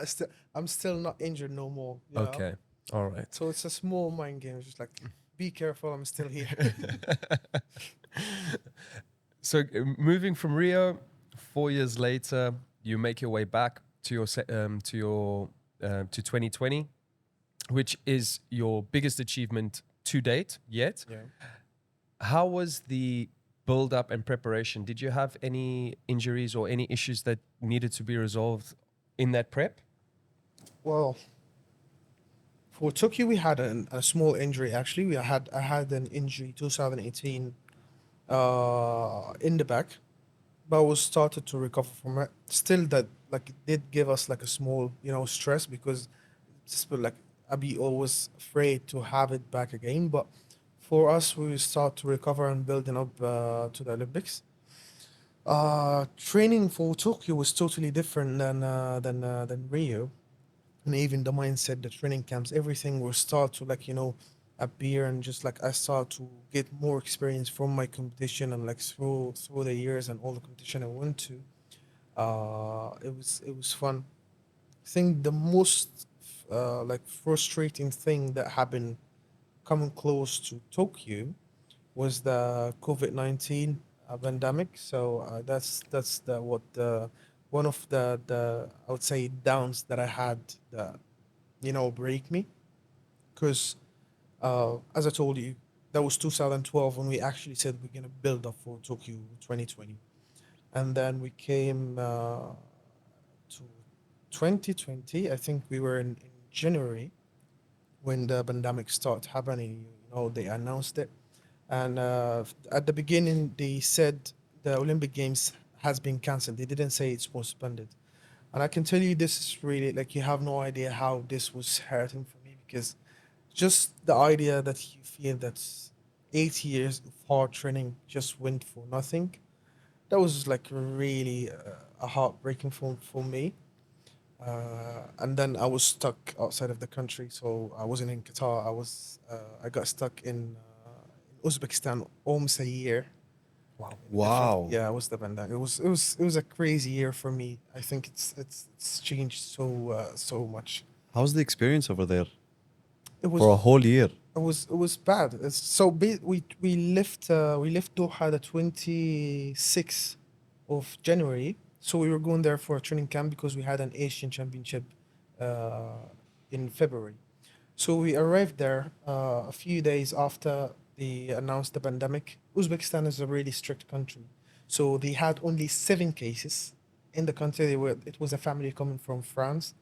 [SPEAKER 2] still not injured no more. You know?
[SPEAKER 1] Okay, all right.
[SPEAKER 2] So it's a small mind game. It's just like, be careful, I'm still here.
[SPEAKER 1] So moving from Rio, 4 years later, you make your way back to your 2020, which is your biggest achievement to date yet.
[SPEAKER 2] Yeah.
[SPEAKER 1] How was the build up and preparation? Did you have any injuries or any issues that needed to be resolved in that prep?
[SPEAKER 2] Well, for Tokyo, we had a small injury. Actually, I had an injury 2018 in the back, but was started to recover from it. Still, that like it did give us like a small stress because just like I'd be always afraid to have it back again. But for us, we start to recover and building up to the Olympics. Training for Tokyo was totally different than Rio, and even the mindset, the training camps, everything will start to like appear, and just like I start to get more experience from my competition, and like through the years and all the competition I went to. It was fun. I think the most like frustrating thing that happened coming close to Tokyo was the COVID-19 pandemic. So that's the what the one of the I would say downs that I had that break me, because as I told you, that was 2012 when we actually said we're gonna build up for Tokyo 2020, and then we came to 2020. I think we were in January when the pandemic started happening. They announced it, and at the beginning they said the Olympic Games has been cancelled. They didn't say it's postponed. And I can tell you, this is really like you have no idea how this was hurting for me, because just the idea that you feel that 8 years of hard training just went for nothing. That was like really a heartbreaking for me. And then I was stuck outside of the country, so I wasn't in Qatar. I got stuck in Uzbekistan almost a year.
[SPEAKER 1] Wow.
[SPEAKER 3] Wow.
[SPEAKER 2] Yeah, it was the pandemic. It was a crazy year for me. I think it's changed so much.
[SPEAKER 3] How's the experience over there
[SPEAKER 2] It
[SPEAKER 3] for
[SPEAKER 2] was
[SPEAKER 3] a whole year?
[SPEAKER 2] it was bad. We left Doha the 26th of January. So we were going there for a training camp because we had an Asian Championship uh, in February. So we arrived there a few days after they announced the pandemic. Uzbekistan is a really strict country, so they had only 7 cases in the country. It was a family coming from France,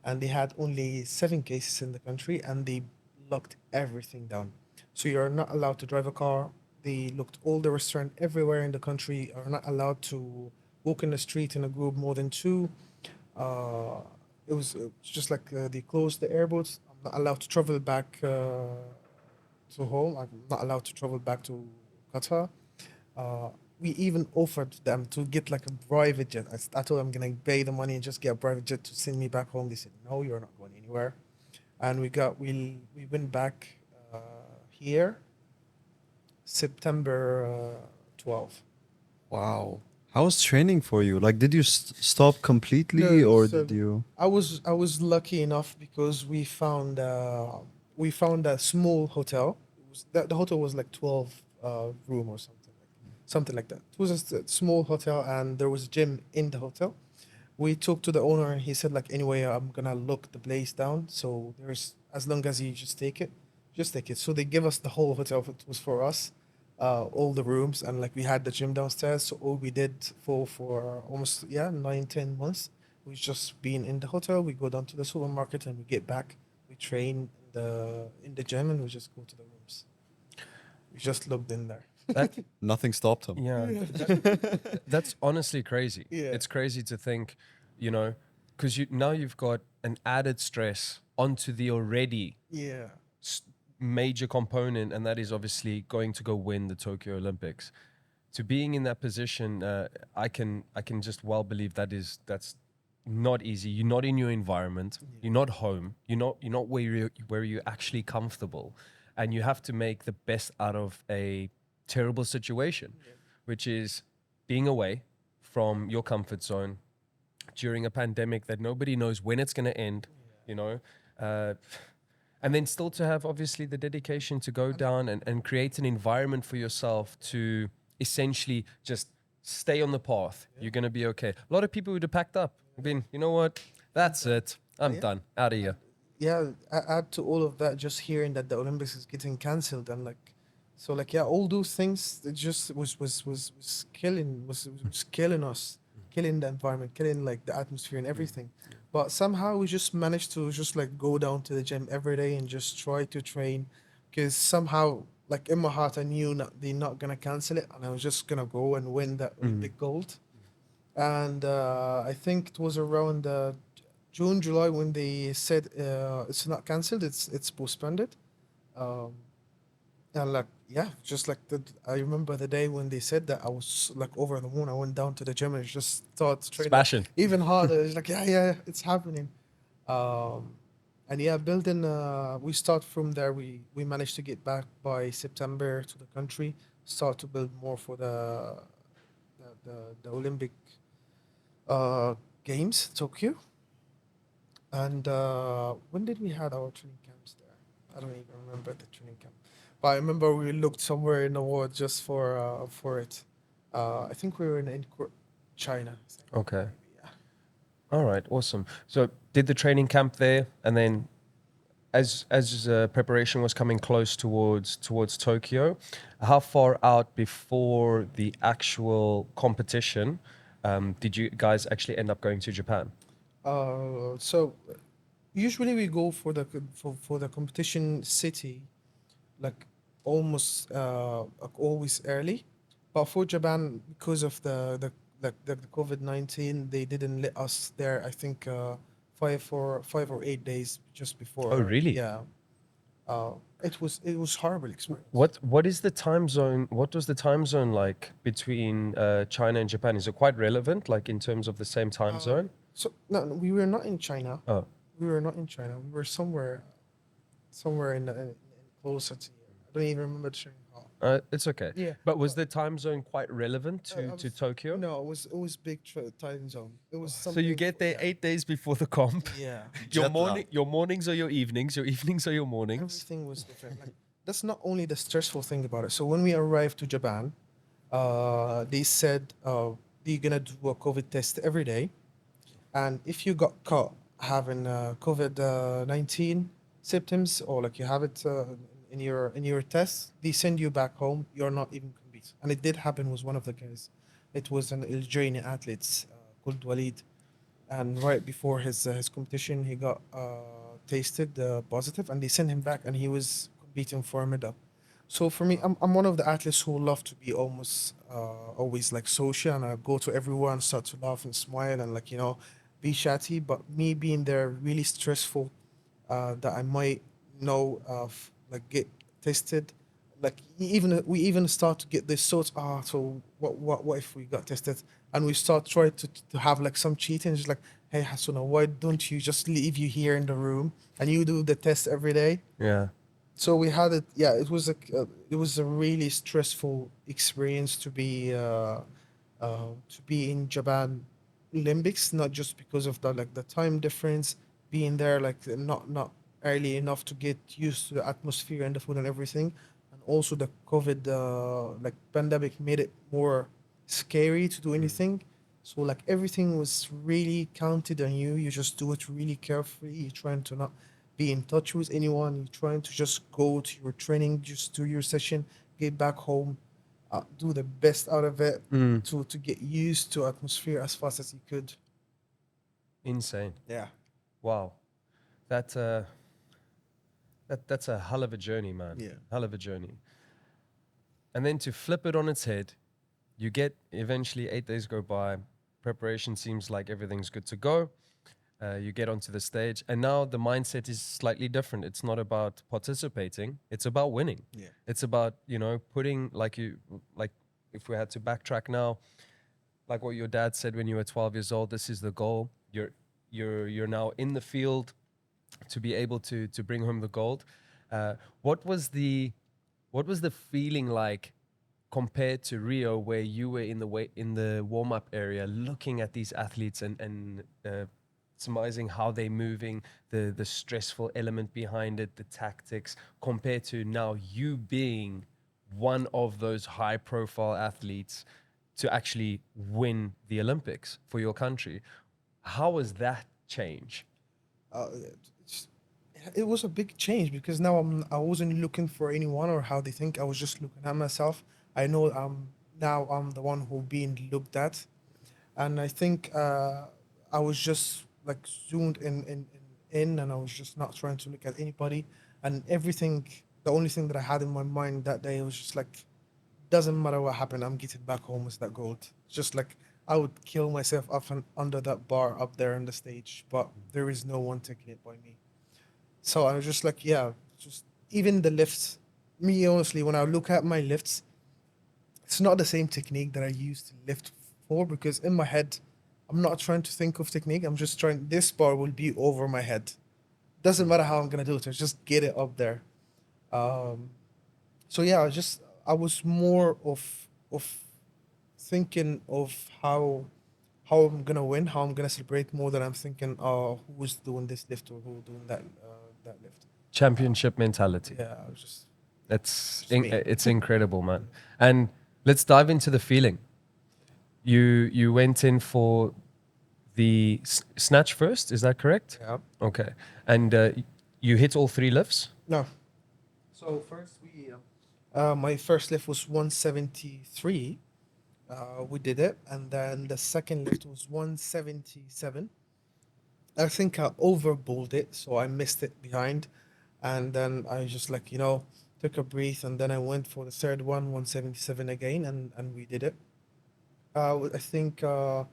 [SPEAKER 2] and they had only 7 cases in the country, and they locked everything down. So you're not allowed to drive a car. They looked all the restaurant everywhere in the country. Are not allowed to walk in the street in a group more than two. uh, it was just like they closed the airports. I'm not allowed to travel back to home. I'm not allowed to travel back to Qatar. Uh, we even offered them to get like a private jet. I told them I'm gonna pay the money and just get a private jet to send me back home. They said no, you're not going anywhere. And we went back here September 12th.
[SPEAKER 3] Wow. How was training for you? Like, did you stop completely,
[SPEAKER 2] No,
[SPEAKER 3] or
[SPEAKER 2] so
[SPEAKER 3] did you?
[SPEAKER 2] I was lucky enough because we found a small hotel. The hotel was like 12 room or something like that. It was just a small hotel, and there was a gym in the hotel. We talked to the owner, and he said like, anyway, I'm gonna lock the place down. So there's, as long as you just take it. So they give us the whole hotel. It was for us, all the rooms, and like we had the gym downstairs. So all we did for almost, yeah, 9-10 months, we just been in the hotel. We go down to the supermarket and we get back. We train in the gym, and we just go to the rooms. We just looked in there.
[SPEAKER 1] That
[SPEAKER 3] Nothing stopped him.
[SPEAKER 1] yeah, that's honestly crazy.
[SPEAKER 2] Yeah.
[SPEAKER 1] It's crazy to think, you know, because now you've got an added stress onto the already
[SPEAKER 2] Yeah.
[SPEAKER 1] major component, and that is obviously going to go win the Tokyo Olympics. To being in that position, I can just well believe that's not easy. You're not in your environment. You're not home. You're not where you're actually comfortable, and you have to make the best out of a terrible situation, which is being away from your comfort zone during a pandemic that nobody knows when it's going to end. You know. Uh, and then still to have obviously the dedication to go down and create an environment for yourself to essentially just stay on the path. You're going to be okay. A lot of people would have packed up, been, you know what, that's it, I'm
[SPEAKER 2] Yeah.
[SPEAKER 1] done, out of here.
[SPEAKER 2] Yeah, add to all of that, just hearing that the Olympics is getting cancelled, and like, so like, yeah, all those things, it just was killing us, killing the environment, killing like the atmosphere and everything. But somehow we just managed to just like go down to the gym every day and just try to train, because somehow like in my heart I knew they're not gonna cancel it, and I was just gonna go and win that Olympic gold. And I think it was around June, July, when they said it's not cancelled, it's postponed. Um, and like yeah, just like I remember the day when they said that I was like over the moon. I went down to the gym and just started training
[SPEAKER 1] Smashing.
[SPEAKER 2] even harder. It's like yeah, it's happening. Um, and yeah, building. We start from there. We managed to get back by September to the country. Start to build more for the Olympic uh, games, Tokyo. And when did we had our training camps there? I don't even remember the training camp, but I remember we looked somewhere in the world just for it. I think we were China. I think,
[SPEAKER 1] Okay.
[SPEAKER 2] maybe, yeah.
[SPEAKER 1] All right. Awesome. So did the training camp there, and then as preparation was coming close towards Tokyo, how far out before the actual competition did you guys actually end up going to Japan?
[SPEAKER 2] So usually we go for for the competition city like almost like always early, but for Japan because of the COVID-19 they didn't let us there. I think 5 or 8 days just
[SPEAKER 1] Oh,
[SPEAKER 2] before.
[SPEAKER 1] really?
[SPEAKER 2] Yeah, uh, it was horrible experience.
[SPEAKER 1] What is the time zone? What was the time zone like between China and Japan? Is it quite relevant, like in terms of the same time zone?
[SPEAKER 2] So no, we were not in China.
[SPEAKER 1] Oh,
[SPEAKER 2] We were not in China. We were somewhere in closer to here. I don't even remember the training hall.
[SPEAKER 1] it's okay.
[SPEAKER 2] Yeah,
[SPEAKER 1] But was the time zone quite relevant to Tokyo?
[SPEAKER 2] no, it was big time zone. It was
[SPEAKER 1] So you
[SPEAKER 2] something.
[SPEAKER 1] get there
[SPEAKER 2] Yeah.
[SPEAKER 1] 8 days before the comp.
[SPEAKER 2] Yeah,
[SPEAKER 3] Jet lag.
[SPEAKER 1] Your mornings are your evenings. Your evenings are your mornings.
[SPEAKER 2] everything was different. Like that's not only the stressful thing about it. So when we arrived to Japan, they said you're gonna do a COVID test every day, and if you got caught having COVID-19 symptoms or like you have it in your test, they send you back home. You're not even complete. And it did happen with one of the guys. It was an Algerian athlete called Walid, and right before his competition, he got tasted positive, and they sent him back, and he was competing for a medal. So for me, I'm one of the athletes who love to be almost always like social, and I go to everyone, start to laugh and smile, and like be chatty. But me being there really stressful, that I might like get tested. Like even we even start to get this thoughts. So what if we got tested? And we start trying to have like some cheating. Just like, hey Hassona, why don't you just leave you here in the room and you do the test every day?
[SPEAKER 1] Yeah.
[SPEAKER 2] So we had it. Yeah, it was a really stressful experience to be in Japan Olympics, not just because of the time difference, being there like not early enough to get used to the atmosphere and the food and everything, and also the COVID like pandemic made it more scary to do anything. So like everything was really counted on you. You just do it really carefully. You're trying to not be in touch with anyone. You're trying to just go to your training, just do your session, get back home, do the best out of it
[SPEAKER 1] Mm.
[SPEAKER 2] to get used to atmosphere as fast as you could.
[SPEAKER 1] Insane.
[SPEAKER 2] Yeah.
[SPEAKER 1] Wow. That that's a hell of a journey, man.
[SPEAKER 2] Yeah.
[SPEAKER 1] Hell of a journey. And then to flip it on its head, you get eventually 8 days go by. Preparation seems like everything's good to go. You get onto the stage, and now the mindset is slightly different. It's not about participating; it's about winning.
[SPEAKER 2] Yeah.
[SPEAKER 1] It's about putting like if we had to backtrack now, like what your dad said when you were 12 years old. This is the goal. You're now in the field to be able to bring home the gold. Uh, what was the feeling like compared to Rio, where you were in the warm up area, looking at these athletes and surmising how they're moving, the stressful element behind it, the tactics, compared to now you being one of those high profile athletes to actually win the Olympics for your country? How was that change?
[SPEAKER 2] Uh, it's, it was a big change because now I wasn't looking for anyone or how they think. I was just looking at myself. I know now I'm the one who being looked at, and I think I was just like zoomed in, and I was just not trying to look at anybody and everything. The only thing that I had in my mind that day was just like, doesn't matter what happened, I'm getting back home with that gold. Just like I would kill myself up and under that bar up there on the stage, but there is no one taking it by me. So I was just like, yeah, just even the lifts. Me honestly, when I look at my lifts, it's not the same technique that I used to lift for because in my head, I'm not trying to think of technique. I'm just trying. This bar will be over my head. Doesn't matter how I'm gonna do it. I just get it up there. Um, so yeah, I was more of thinking of how I'm gonna win, how I'm gonna celebrate more than I'm thinking, oh, who's doing this lift or who doing that lift.
[SPEAKER 1] Championship mentality.
[SPEAKER 2] Yeah, I was just
[SPEAKER 1] It's
[SPEAKER 2] just me.
[SPEAKER 1] it's incredible, man. And let's dive into the feeling. You went in for the snatch first, is that correct?
[SPEAKER 2] Yeah.
[SPEAKER 1] Okay. And you hit all three lifts?
[SPEAKER 2] No. So first my first lift was 173. We did it, and then the second lift was 177. I think I overbowled it, so I missed it behind. And then I just like, took a breath, and then I went for the third one, 177 again, and we did it. I think all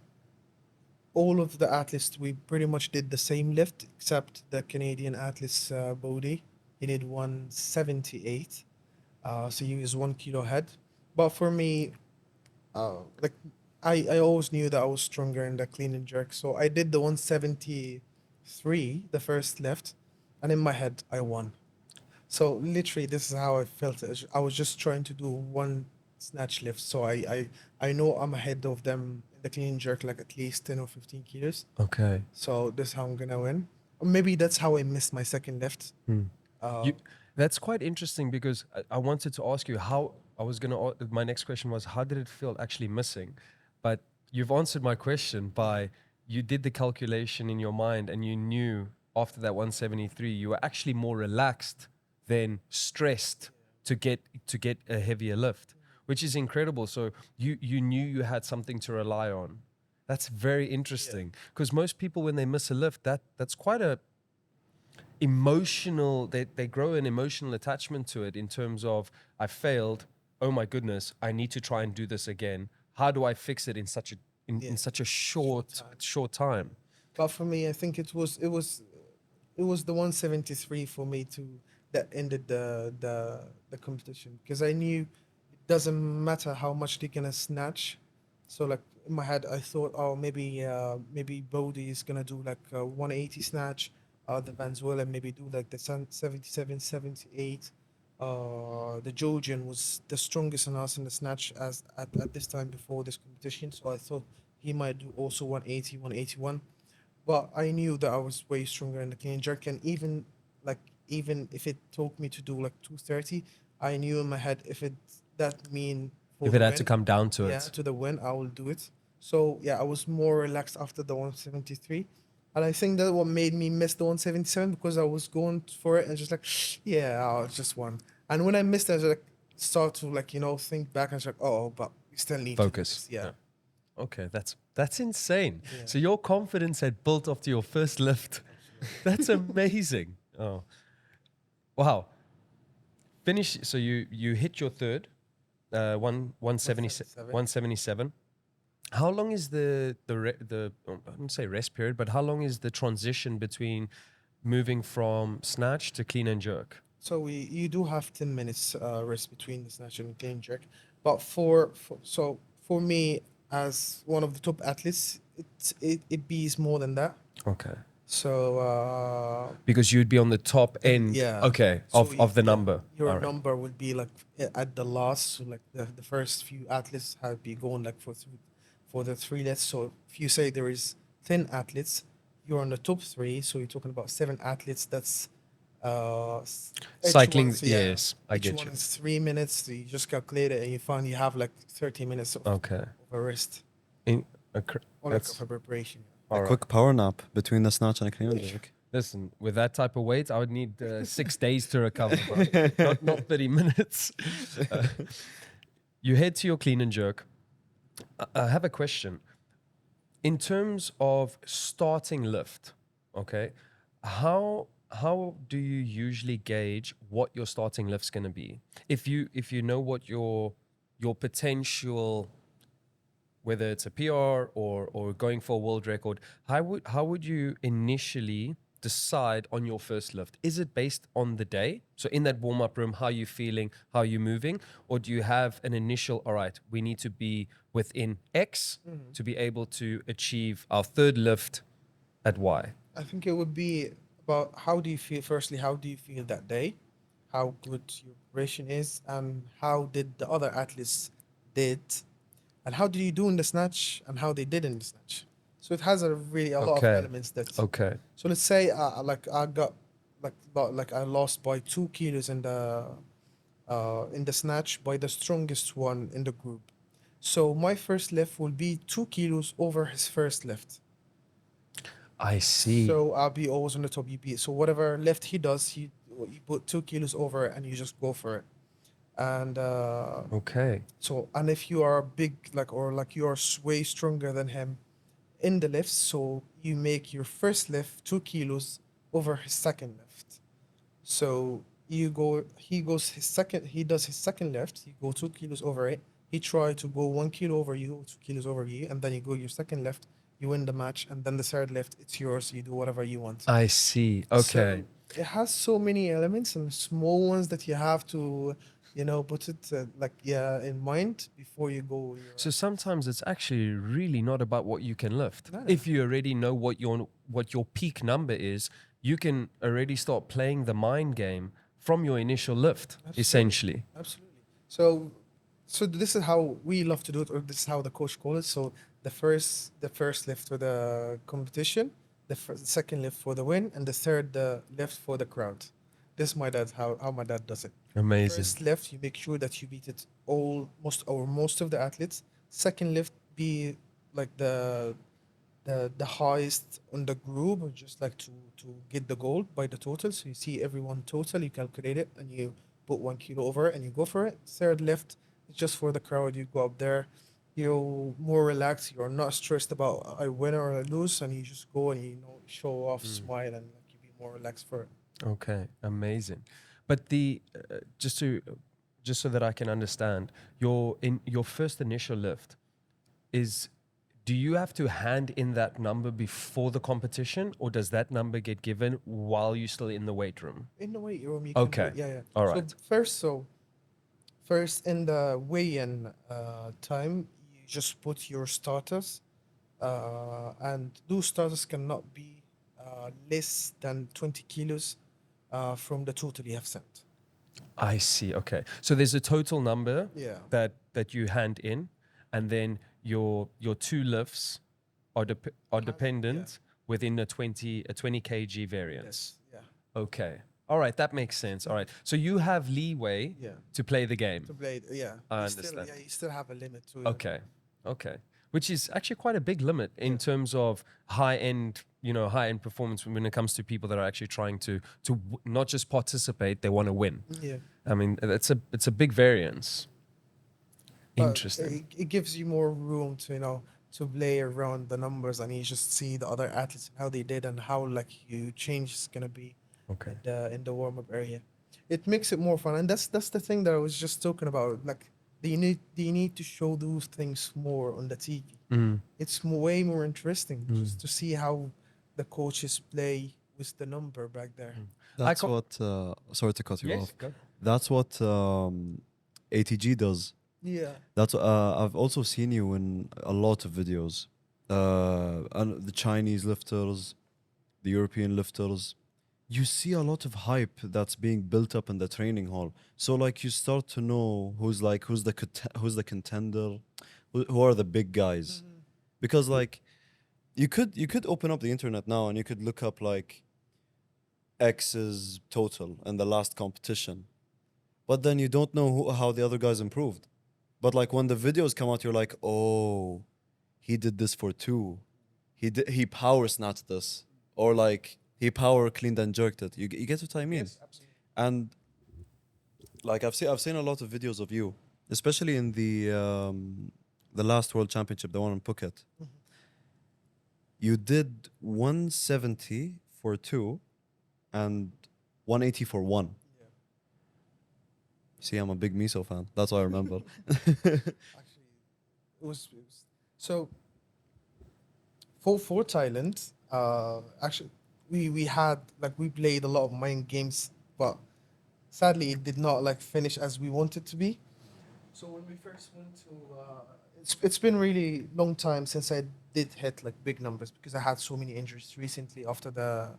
[SPEAKER 2] of the athletes, we pretty much did the same lift, except the Canadian athletes, Bodie. He did 178. So he was 1 kilo ahead. But for me, like I always knew that I was stronger in the clean and jerk. So I did the 173, the first lift, and in my head I won. So literally, this is how I felt. I was just trying to do one snatch lift. So I know I'm ahead of them in the clean and jerk, like at least 10 or 15 kilos.
[SPEAKER 1] Okay.
[SPEAKER 2] So this is how I'm gonna win. Or maybe that's how I missed my second lift.
[SPEAKER 1] Hmm.
[SPEAKER 2] Uh,
[SPEAKER 1] You, that's quite interesting because I wanted to ask you how I was going to. My next question was, how did it feel actually missing? But you've answered my question by you did the calculation in your mind and you knew after that 173 you were actually more relaxed than stressed to get a heavier lift, which is incredible. So you knew you had something to rely on. That's very interesting because most people when they miss a lift, that's quite a emotional, they grow an emotional attachment to it in terms of I failed, oh my goodness, I need to try and do this again. How do I fix it in such a in
[SPEAKER 2] yeah,
[SPEAKER 1] such a
[SPEAKER 2] short
[SPEAKER 1] short
[SPEAKER 2] time.
[SPEAKER 1] short time?
[SPEAKER 2] But for me, I think it was the 173 for me to that ended the competition because I knew it doesn't matter how much they're gonna snatch. So like in my head, I thought, oh, maybe Bodie is gonna do like a 180 snatch. The Venezuela maybe do like the 77, 78. The Georgian was the strongest in us in the snatch at this time before this competition. So I thought he might do also 180, 181. But I knew that I was way stronger in the clean and jerk, and like even if it told me to do like 230, I knew in my head if it that mean for
[SPEAKER 1] If
[SPEAKER 2] the
[SPEAKER 1] it had to
[SPEAKER 2] win,
[SPEAKER 1] come down to
[SPEAKER 2] yeah,
[SPEAKER 1] it.
[SPEAKER 2] to the win, I will do it. So yeah, I was more relaxed after the 173, and I think that what made me miss the 177 because I was going for it and just like, yeah, I just won. And when I missed it, I just like start to like think back and just like, oh, but we still need to do
[SPEAKER 1] Focus.
[SPEAKER 2] this, yeah,
[SPEAKER 1] Okay, that's insane.
[SPEAKER 2] yeah,
[SPEAKER 1] So your confidence had built after your first lift. That's amazing. Oh, wow. Finish. So you hit your third,
[SPEAKER 2] 177.
[SPEAKER 1] 177. How long is I wouldn't say rest period, but how long is the transition between moving from snatch to clean and jerk?
[SPEAKER 2] So you do have 10 minutes rest between the snatch and clean jerk, but for me as one of the top athletes, it bees more than that.
[SPEAKER 1] Okay.
[SPEAKER 2] So
[SPEAKER 1] Because you'd be on the top end,
[SPEAKER 2] yeah,
[SPEAKER 1] okay,
[SPEAKER 2] so
[SPEAKER 1] of the
[SPEAKER 2] yeah,
[SPEAKER 1] number.
[SPEAKER 2] your
[SPEAKER 1] All right.
[SPEAKER 2] number would be like at the last. So like the first few athletes have be going like for the three lets. So if you say there is 10 athletes, you're on the top three. So you're talking about 7 athletes. That's each
[SPEAKER 1] Cycling,
[SPEAKER 2] one's yeah,
[SPEAKER 1] yes, I
[SPEAKER 2] each
[SPEAKER 1] get
[SPEAKER 2] one
[SPEAKER 1] you.
[SPEAKER 2] is 3 minutes. So you just calculate it, and you find you have like 30 minutes
[SPEAKER 1] Okay.
[SPEAKER 2] of a rest
[SPEAKER 1] In,
[SPEAKER 2] or like
[SPEAKER 1] that's
[SPEAKER 2] of a preparation.
[SPEAKER 3] A
[SPEAKER 1] all right.
[SPEAKER 3] quick power nap between the snatch and a clean and jerk.
[SPEAKER 1] Listen, with that type of weight, I would need 6 days to recover, bro. Not 30 minutes. Uh, you head to your clean and jerk. I have a question. In terms of starting lift, okay, how do you usually gauge what your starting lift's going to be? If you know what your potential whether it's a PR or going for a world record, how would you initially decide on your first lift? Is it based on the day? So in that warm up room, how you feeling, how you moving, or do you have an initial? All right, we need to be within X to be able to achieve our third lift at Y.
[SPEAKER 2] I think it would be about how do you feel, firstly, how do you feel that day? How good your preparation is, and how did the other athletes did, and how did you do in the snatch, and how they did in the snatch. So it has a lot of
[SPEAKER 1] Okay.
[SPEAKER 2] elements that.
[SPEAKER 1] Okay.
[SPEAKER 2] So let's say like I got like I lost by 2 kilos in the snatch by the strongest one in the group. So my first lift will be 2 kilos over his first lift.
[SPEAKER 1] I see.
[SPEAKER 2] So I'll be always on the top. You be so whatever lift he does, you put 2 kilos over it and you just go for it. And
[SPEAKER 1] Okay.
[SPEAKER 2] so and if you are big like you are way stronger than him in the lift, so you make your first lift 2 kilos over his second lift. So he does his second lift, you go 2 kilos over it. He try to go 1 kilo over you, 2 kilos over you, and then you go your second lift, you win the match, and then the third lift, it's yours, you do whatever you want.
[SPEAKER 1] I see.
[SPEAKER 2] So
[SPEAKER 1] Okay.
[SPEAKER 2] it has so many elements and small ones that you have to, put it in mind before you go.
[SPEAKER 1] So sometimes it's actually really not about what you can lift.
[SPEAKER 2] No, no.
[SPEAKER 1] If you already know what your peak number is, you can already start playing the mind game from your initial lift,
[SPEAKER 2] Absolutely.
[SPEAKER 1] essentially.
[SPEAKER 2] Absolutely. So this is how we love to do it, or this is how the coach calls it. So the first lift for the competition, the second lift for the win, and the third lift for the crowd. This is how my dad does it.
[SPEAKER 1] Amazing.
[SPEAKER 2] First lift, you make sure that you beat it most of the athletes. Second lift, be like the highest on the group, or just like to get the gold by the total. So you see everyone total, you calculate it, and you put 1 kilo over it, and you go for it. Third lift, it's just for the crowd. You go up there, you're more relaxed. You're not stressed about I win or I lose, and you just go and show off, smile, and like you be more relaxed for it.
[SPEAKER 1] Okay, amazing. But just so that I can understand, your first initial lift is, do you have to hand in that number before the competition, or does that number get given while you're still in the weight room?
[SPEAKER 2] In the weight room, you can do
[SPEAKER 1] Okay.
[SPEAKER 2] it. Yeah.
[SPEAKER 1] All
[SPEAKER 2] So
[SPEAKER 1] right.
[SPEAKER 2] first in the weigh-in time, you just put your starters, and those starters cannot be less than 20 kilos from the total you have sent.
[SPEAKER 1] I see. Okay. So there's a total number
[SPEAKER 2] Yeah.
[SPEAKER 1] that you hand in, and then your two lifts are dependent within a 20 kg variance.
[SPEAKER 2] Yes. Yeah.
[SPEAKER 1] Okay. All right, that makes sense. All right. So you have leeway
[SPEAKER 2] Yeah.
[SPEAKER 1] to play the game.
[SPEAKER 2] To play, yeah.
[SPEAKER 1] I
[SPEAKER 2] You still,
[SPEAKER 1] understand.
[SPEAKER 2] yeah, you still have a limit to it.
[SPEAKER 1] Okay. Okay. Which is actually quite a big limit in
[SPEAKER 2] Yeah.
[SPEAKER 1] terms of high end performance when it comes to people that are actually trying to not just participate, they want to win.
[SPEAKER 2] Yeah.
[SPEAKER 1] I mean, it's a big variance.
[SPEAKER 2] But
[SPEAKER 1] Interesting.
[SPEAKER 2] It gives you more room to play around the numbers, and you just see the other athletes and how they did, and how like you change is gonna be
[SPEAKER 1] Okay.
[SPEAKER 2] in the warm up area. It makes it more fun, and that's the thing that I was just talking about. Like they need to show those things more on the TV.
[SPEAKER 1] Mm.
[SPEAKER 2] It's way more interesting just to see how the coaches play with the number back there.
[SPEAKER 3] That's
[SPEAKER 1] co-
[SPEAKER 3] what. Sorry to cut you
[SPEAKER 1] Yes,
[SPEAKER 3] off.
[SPEAKER 1] go.
[SPEAKER 3] That's what ATG does.
[SPEAKER 2] Yeah.
[SPEAKER 3] That's I've also seen you in a lot of videos. And the Chinese lifters, the European lifters. You see a lot of hype that's being built up in the training hall. So like you start to know who's the contender, who are the big guys, because like you could open up the internet now and you could look up like X's total in the last competition, but then you don't know how the other guys improved. But like when the videos come out, you're like, oh, he did this for two. He power snatched this, or like he power cleaned and jerked it. You get what I mean?
[SPEAKER 2] Yes, absolutely.
[SPEAKER 3] And like I've seen a lot of videos of you, especially in the last World Championship, the one in Phuket. You did 170 for two, and 180 for one.
[SPEAKER 2] Yeah.
[SPEAKER 3] See, I'm a big Meso fan. That's what I remember.
[SPEAKER 2] Actually, it was So for Thailand, actually, we had like we played a lot of mind games, but sadly it did not like finish as we wanted to be. So when we first went to, it's been really long time since I did hit like big numbers because I had so many injuries recently after the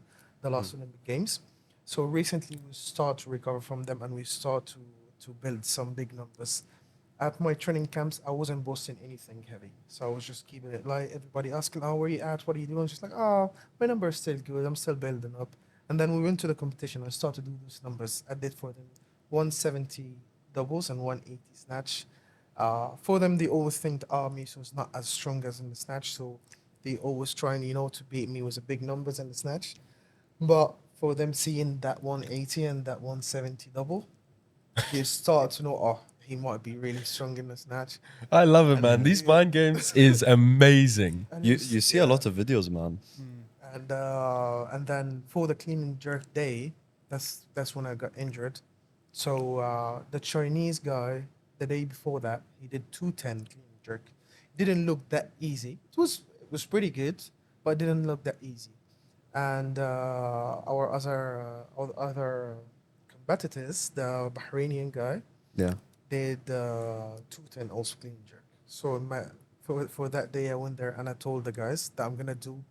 [SPEAKER 2] last Olympic Games. So recently we start to recover from them and we start to build some big numbers. At my training camps, I wasn't boasting anything heavy, so I was just keeping it light. Everybody asking, "Oh, where you at? What are you doing?" Just like, "Oh, my number is still good. I'm still building up." And then we went to the competition. I started to do those numbers. I did for them 170 doubles and 180 snatch. For them, they always think the army so it's not as strong as in the snatch, so they always trying, to beat me with the big numbers in the snatch. But for them seeing that 180 and that 170 double, they start to know, oh, he might be really strong in the snatch.
[SPEAKER 1] I love it,
[SPEAKER 2] And
[SPEAKER 1] man. These
[SPEAKER 2] yeah,
[SPEAKER 1] mind games is amazing.
[SPEAKER 2] and
[SPEAKER 3] You see a
[SPEAKER 2] yeah,
[SPEAKER 3] lot of videos, man.
[SPEAKER 2] and then for the clean and jerk day, that's when I got injured. So the Chinese guy, the day before that, he did 210 clean and jerk. Didn't look that easy. It was pretty good, but it didn't look that easy. And our other competitors, the Bahrainian guy,
[SPEAKER 3] Yeah.
[SPEAKER 2] did 210 also clean and jerk. So for that day, I went there and I told the guys that I'm gonna do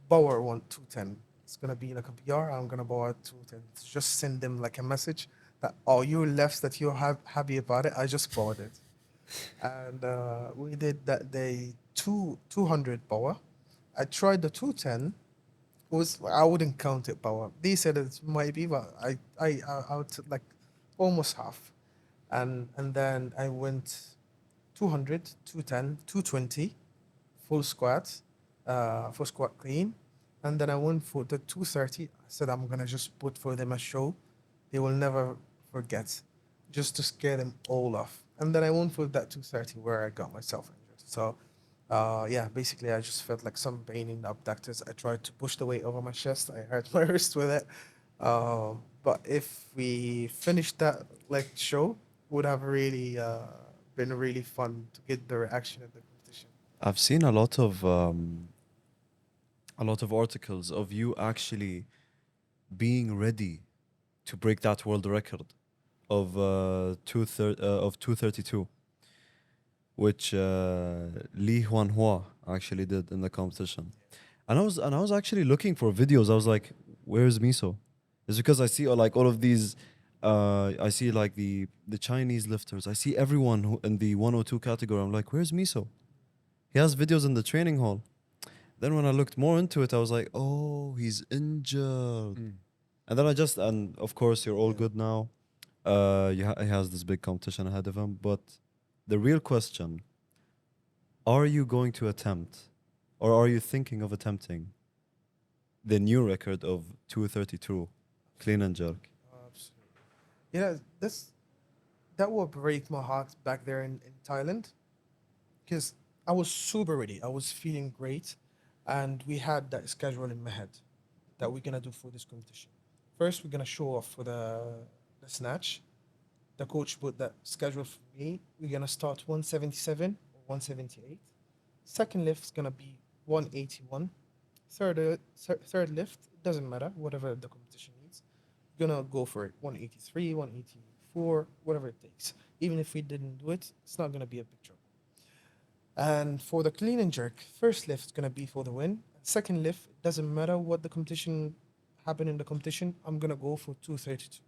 [SPEAKER 2] power one 210. It's gonna be like a PR. I'm gonna power 210. Just send them like a message that you left that you're happy about it. I just bought it, and we did that day 200 power. I tried the 210. Was I wouldn't count it power. They said it might be, but I would like almost half, and then I went 200, 210, 220, full squat clean. And then I went for the 230. I said I'm gonna just put for them a show. They will never forget, just to scare them all off. And then I went for that 230 where I got myself injured. So, yeah, basically I just felt like some pain in the abductors. I tried to push the weight over my chest. I hurt my wrist with it. But if we finished that like show, would have really been really fun to get the reaction at the competition.
[SPEAKER 3] I've seen a lot of articles of you actually being ready to break that world record of 232, which Li Huanhua actually did in the competition. And I was actually looking for videos. I was like, where's Miso? It's because I see like all of these I see like the Chinese lifters. I see everyone who in the 102 category. I'm like, where's Miso? He has videos in the training hall. Then when I looked more into it, I was like, oh, he's injured. And then and of course, you're all
[SPEAKER 2] Yeah.
[SPEAKER 3] good now. He has this big competition ahead of him. But the real question, are you going to attempt, or are you thinking of attempting the new record of 232 clean and jerk?
[SPEAKER 2] Absolutely. This that will break my heart back there in Thailand because I was super ready. I was feeling great, and we had that schedule in my head that we're gonna do for this competition. First, we're gonna show off for the snatch. The coach put that schedule for me. We're gonna start 177 or 178. Second lift is gonna be 181. Third lift, it doesn't matter, whatever the competition needs. We're gonna go for it. 183, 184, whatever it takes. Even if we didn't do it, it's not gonna be a big trouble. And for the clean and jerk, first lift is gonna be for the win. Second lift, it doesn't matter what the competition happened in the competition. I'm gonna go for 232.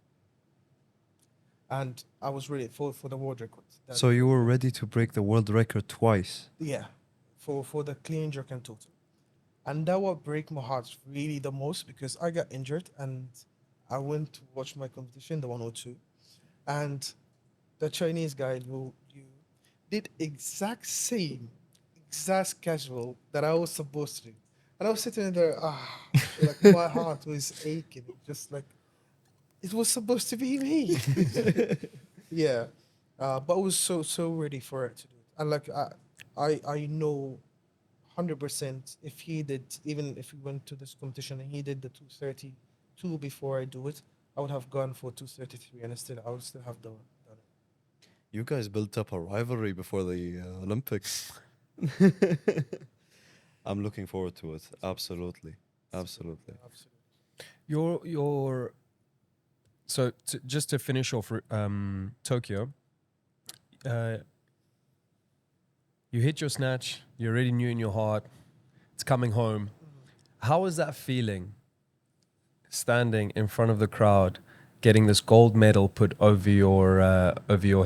[SPEAKER 2] And I was ready for the world record.
[SPEAKER 3] So you were ready to break the world record twice.
[SPEAKER 2] Yeah, for the clean jerk and total. And that will break my heart really the most because I got injured and I went to watch my competition, the 102, and the Chinese guy who you did exact schedule that I was supposed to do. And I was sitting there, like my heart was aching, just like it was supposed to be me. Yeah, but I was so ready for it to do it. And like I know 100% if he did, even if we went to this competition and he did the 232 before I do it, I would have gone for 233 and I would still have done it.
[SPEAKER 3] You guys built up a rivalry before the Olympics. I'm looking forward to it. Absolutely. Absolutely.
[SPEAKER 2] Absolutely.
[SPEAKER 1] Your so just to finish off Tokyo, uh, you hit your snatch. You already knew in your heart it's coming home. How was that feeling? Standing in front of the crowd, getting this gold medal put over your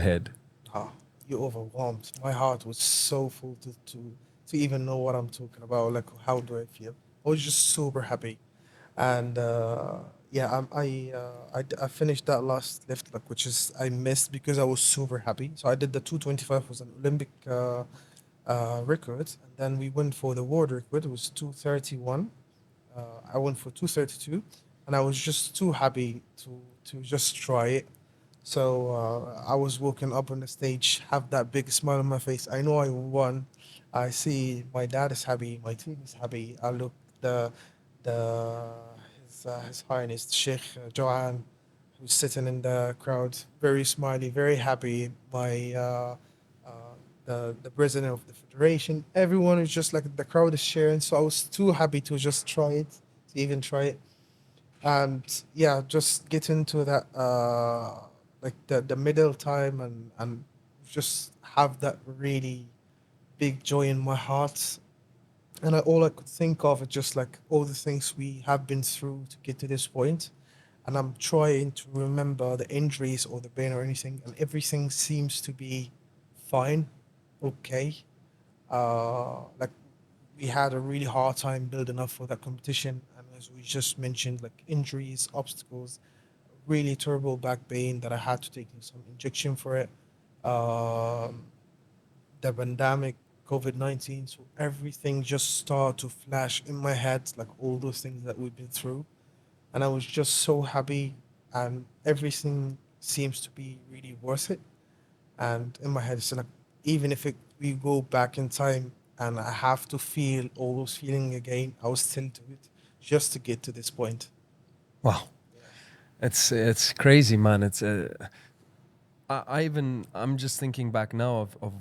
[SPEAKER 1] head.
[SPEAKER 2] Ah, you overwhelmed. My heart was so full to even know what I'm talking about. Like, how do I feel? I was just super happy, and yeah, I finished that last lift, like, which is I missed because I was super happy. So I did the 225 was an Olympic record, and then we went for the world record. It was 231. I went for 232, and I was just too happy to just try it. So I was walking up on the stage, have that big smile on my face. I know I won. I see my dad is happy, my team is happy. I look the the His Highness Sheikh Joanne, who's sitting in the crowd, very smiley, very happy. Uh, the president of the federation, everyone is just like the crowd is cheering. So I was too happy to just try it, to even try it, and yeah, just get into that like the middle time, and just have that really big joy in my heart. And all I could think of is just like all the things we have been through to get to this point, and I'm trying to remember the injuries or the pain or anything, and everything seems to be fine, okay. Like, we had a really hard time building up for that competition, and as we just mentioned, like injuries, obstacles, really terrible back pain that I had to take some injection for it. Um, the pandemic, COVID-19, so everything just started to flash in my head, like all those things that we've been through, and I was just so happy, and everything seems to be really worth it. And in my head, it's like, even if we go back in time and I have to feel all those feelings again, I will still do it just to get to this point.
[SPEAKER 1] Wow,
[SPEAKER 2] Yeah.
[SPEAKER 1] it's crazy, man. I'm just thinking back now of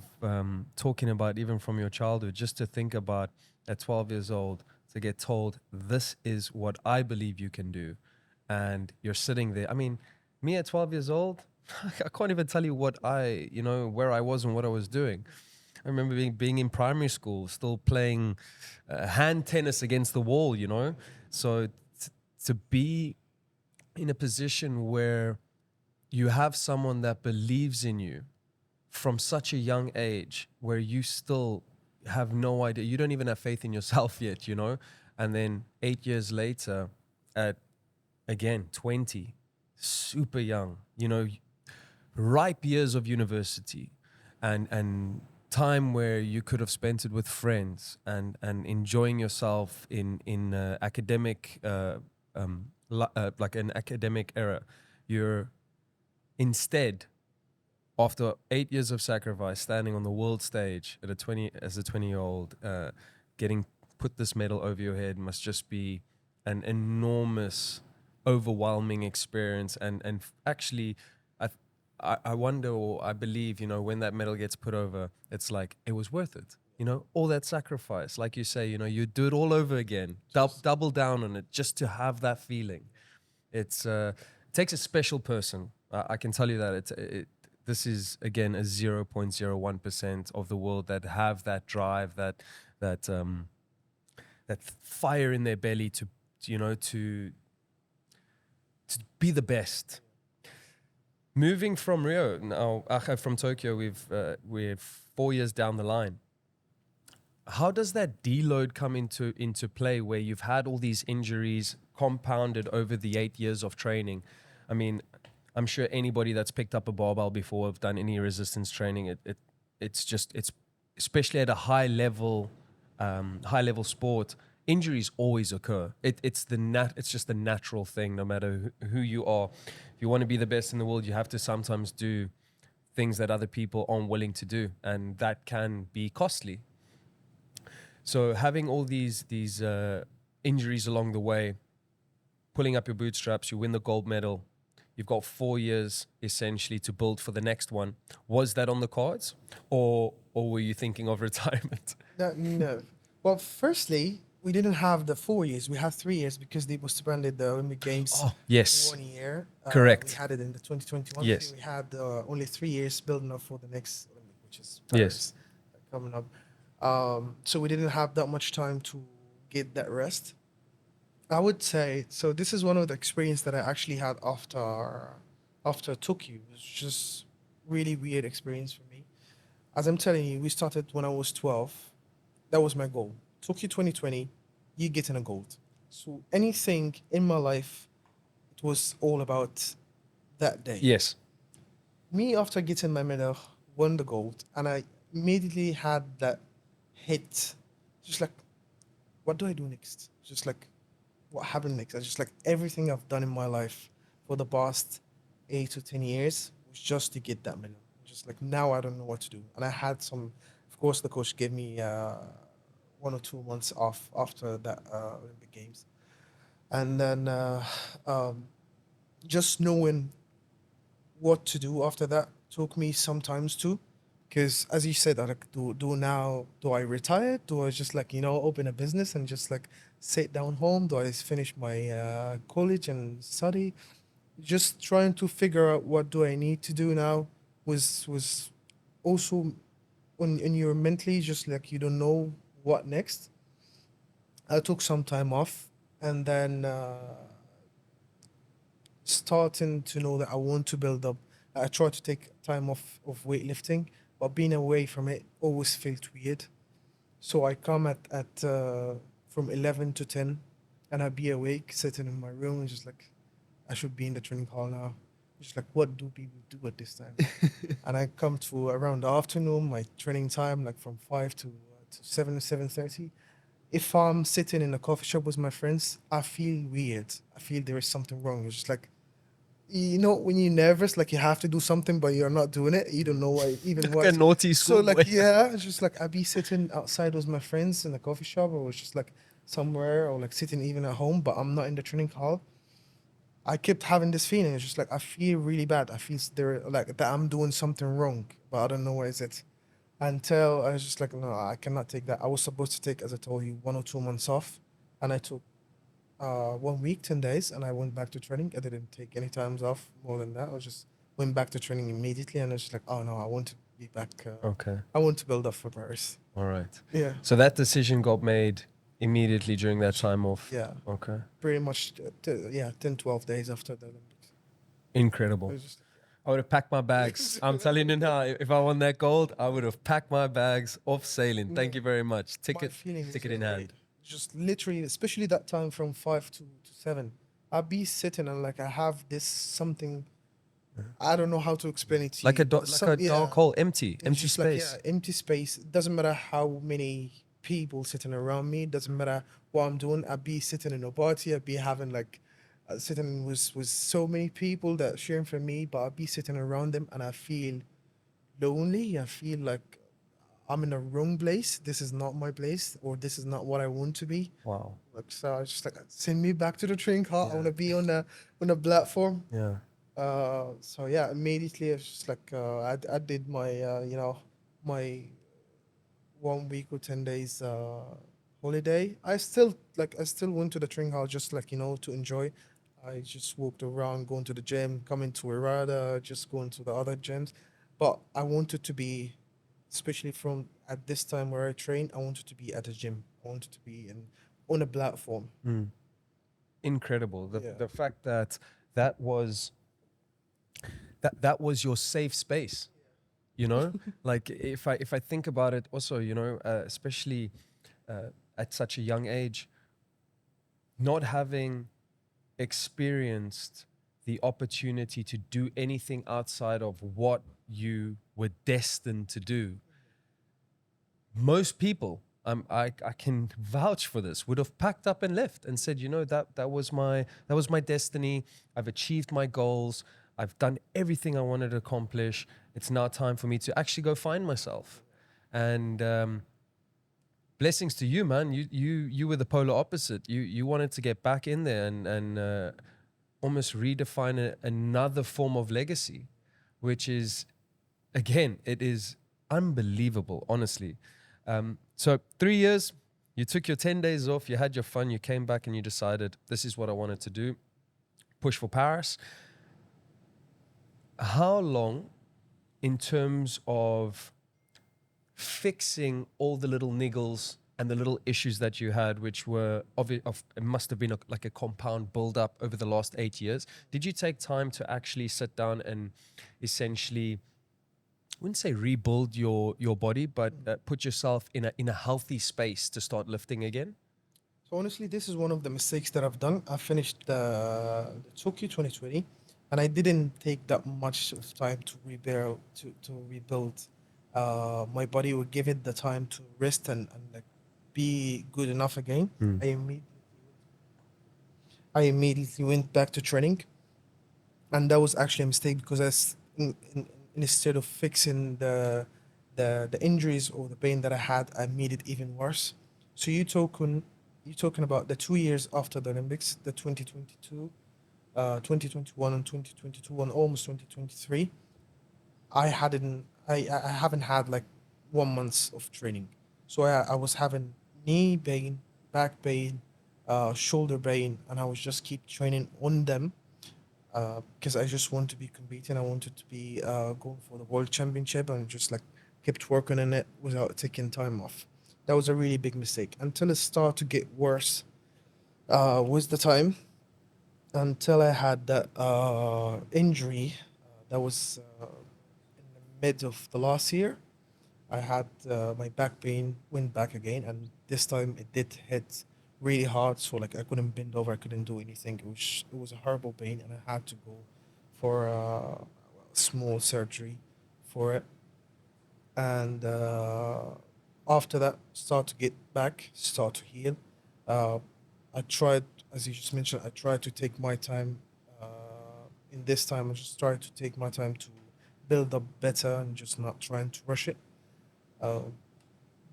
[SPEAKER 1] talking about even from your childhood, just to think about at 12 years old to get told this is what I believe you can do, and you're sitting there. I mean, me at 12 years old, I can't even tell you where I was and what I was doing. I remember being in primary school, still playing hand tennis against the wall. So to be in a position where you have someone that believes in you from such a young age, where you still have no idea, you don't even have faith in yourself yet. And then 8 years later, at again 20, super young, ripe years of university, and time where you could have spent it with friends and enjoying yourself in academic like an academic era. You're instead, after 8 years of sacrifice, standing on the world stage at a 20-year-old, getting put this medal over your head must just be an enormous, overwhelming experience. And actually, I, I wonder, or I believe, when that medal gets put over, it's like it was worth it. All that sacrifice, like you say, you do it all over again, double down on it, just to have that feeling. It takes a special person. I can tell you that. This is again a 0.01% of the world that have that drive, that that fire in their belly to be the best. Moving from Rio now, from Tokyo, we're 4 years down the line. How does that deload come into play, where you've had all these injuries compounded over the 8 years of training? I mean, I'm sure anybody that's picked up a barbell before, have done any resistance training, it's especially at a high level sport, injuries always occur. It's just the natural thing, no matter who you are. If you want to be the best in the world, you have to sometimes do things that other people aren't willing to do, and that can be costly. So having all these injuries along the way, pulling up your bootstraps, you win the gold medal. You've got 4 years essentially to build for the next one. Was that on the cards, or were you thinking of retirement?
[SPEAKER 2] No. Well, firstly, we didn't have the 4 years. We had 3 years because they suspended the Olympic Games
[SPEAKER 1] Oh, yes.
[SPEAKER 2] 1 year. We
[SPEAKER 1] Correct.
[SPEAKER 2] had it in the 2021. So
[SPEAKER 1] Yes.
[SPEAKER 2] we had only 3 years building up for the next Olympic, which is
[SPEAKER 1] Yes.
[SPEAKER 2] Paris coming up. So we didn't have that much time to get that rest. I would say so. This is one of the experience that I actually had after Tokyo. It was just really weird experience for me. As I'm telling you, we started when I was 12. That was my goal. Tokyo 2020, you getting a gold. So anything in my life, it was all about that day.
[SPEAKER 1] Yes.
[SPEAKER 2] Me after getting my medal, won the gold, and I immediately had that hit. Just like, what do I do next? Just like, what happened next? I just like everything I've done in my life for the past 8 to 10 years was just to get that medal. Just like now, I don't know what to do. And I had some, of course, the coach gave me 1 or 2 months off after that Olympic Games, and then um, just knowing what to do after that took me sometimes too. Because as you said, I like do now. Do I retire? Do I just like open a business and just like sit down home? Do I finish my college and study? Just trying to figure out what do I need to do now was also when you're mentally just like you don't know what next. I took some time off and then starting to know that I want to build up. I try to take time off of weightlifting, but being away from it always felt weird. So I come at from 11 to 10, and I'd be awake, sitting in my room, and just like I should be in the training hall now. Just like what do people do at this time? And I come to around the afternoon, my training time, like from 5 to 7 7:30. If I'm sitting in a coffee shop with my friends, I feel weird. I feel there is something wrong. It's just like when you're nervous, like you have to do something, but you're not doing it. You don't know why, even
[SPEAKER 1] Like a
[SPEAKER 2] what.
[SPEAKER 1] naughty
[SPEAKER 2] So
[SPEAKER 1] school
[SPEAKER 2] like
[SPEAKER 1] boy.
[SPEAKER 2] yeah, it's just like I'd be sitting outside with my friends in a coffee shop, or just like somewhere, or like sitting even at home, but I'm not in the training hall. I kept having this feeling. It's just like I feel really bad. I feel there like that I'm doing something wrong, but I don't know what is it. Until I was just like, no, I cannot take that. I was supposed to take, as I told you, 1 or 2 months off, and I took 1 week, 10 days, and I went back to training. I didn't take any times off more than that. I just went back to training immediately, and I was just like, oh no, I want to be back.
[SPEAKER 1] Okay.
[SPEAKER 2] I want to build up for Paris.
[SPEAKER 1] All right.
[SPEAKER 2] Yeah,
[SPEAKER 1] So that decision got made immediately during that time off.
[SPEAKER 2] yeah,
[SPEAKER 1] Okay.
[SPEAKER 2] pretty much. Yeah, 10, 12 days after the Olympics. I
[SPEAKER 1] Incredible.
[SPEAKER 2] was just
[SPEAKER 1] I would have packed my bags. I'm telling you now, if I won that gold, I would have packed my bags off sailing. Thank
[SPEAKER 2] No,
[SPEAKER 1] you very much.
[SPEAKER 2] my feeling was
[SPEAKER 1] Ticket in hand.
[SPEAKER 2] just literally, especially that time from 5 to 7. I'd be sitting and like I have this something. I don't know how to explain it to
[SPEAKER 1] Like
[SPEAKER 2] you,
[SPEAKER 1] a
[SPEAKER 2] but
[SPEAKER 1] dark hole, empty
[SPEAKER 2] it's just like
[SPEAKER 1] space.
[SPEAKER 2] empty space. It doesn't matter how many people sitting around me. It doesn't matter what I'm doing. I'd be sitting in a party. I'd be having like sitting with so many people that sharing for me, but I'd be sitting around them and I feel lonely. I feel like I'm in a wrong place. This is not my place, or this is not what I want to be.
[SPEAKER 1] Wow.
[SPEAKER 2] Like so, I was just like send me back to the training hall. I
[SPEAKER 1] Yeah.
[SPEAKER 2] want to be on the platform.
[SPEAKER 1] Yeah.
[SPEAKER 2] So yeah, immediately it's just like I did my my 1 week or 10 days holiday. I still went to the training hall just like to enjoy. I just walked around, going to the gym, coming to Irada, just going to the other gyms. But I wanted to be, especially from at this time where I train, I wanted to be at a gym. I wanted to be on a platform.
[SPEAKER 1] Incredible.
[SPEAKER 2] Yeah.
[SPEAKER 1] The fact that that was that was your safe space. You know, like if I think about it, also especially at such a young age, not having experienced the opportunity to do anything outside of what you were destined to do. Most people, I can vouch for this, would have packed up and left and said, that was my destiny. I've achieved my goals. I've done everything I wanted to accomplish. It's now time for me to actually go find myself. And blessings to you, man. You were the polar opposite. You wanted to get back in there and almost redefine another form of legacy, which is, again, it is unbelievable, honestly. So 3 years, you took your 10 days off, you had your fun, you came back and you decided this is what I wanted to do. Push for Paris. How long, in terms of fixing all the little niggles and the little issues that you had, which were it must have been like a compound build-up over the last 8 years. Did you take time to actually sit down and essentially, I wouldn't say rebuild your body, but put yourself in a healthy space to start lifting again?
[SPEAKER 2] So honestly, this is one of the mistakes that I've done. I finished the Tokyo 2020, and I didn't take that much of time to rebuild my body, or give it the time to rest and like be good enough again. I immediately I immediately went back to training, and that was actually a mistake because instead of fixing the injuries or the pain that I had, I made it even worse. So you talking about the 2 years after the Olympics, the 2022, 2021 and 2022 and almost 2023. I haven't had like 1 month of training. So I was having knee pain, back pain, shoulder pain, and I was just keep training on them because I just want to be competing. I wanted to be going for the world championship, and just like kept working on it without taking time off. That was a really big mistake until it started to get worse with the time, until I had that injury that was in the mid of the last year. I had my back pain went back again, and this time it did hit really hard. So like I couldn't bend over, I couldn't do anything. It was a horrible pain, and I had to go for a small surgery for it. And after that, start to get back, start to heal. Uh, I tried, as you just mentioned, I tried to take my time. In this time, I just tried to take my time to build up better and just not trying to rush it. Uh,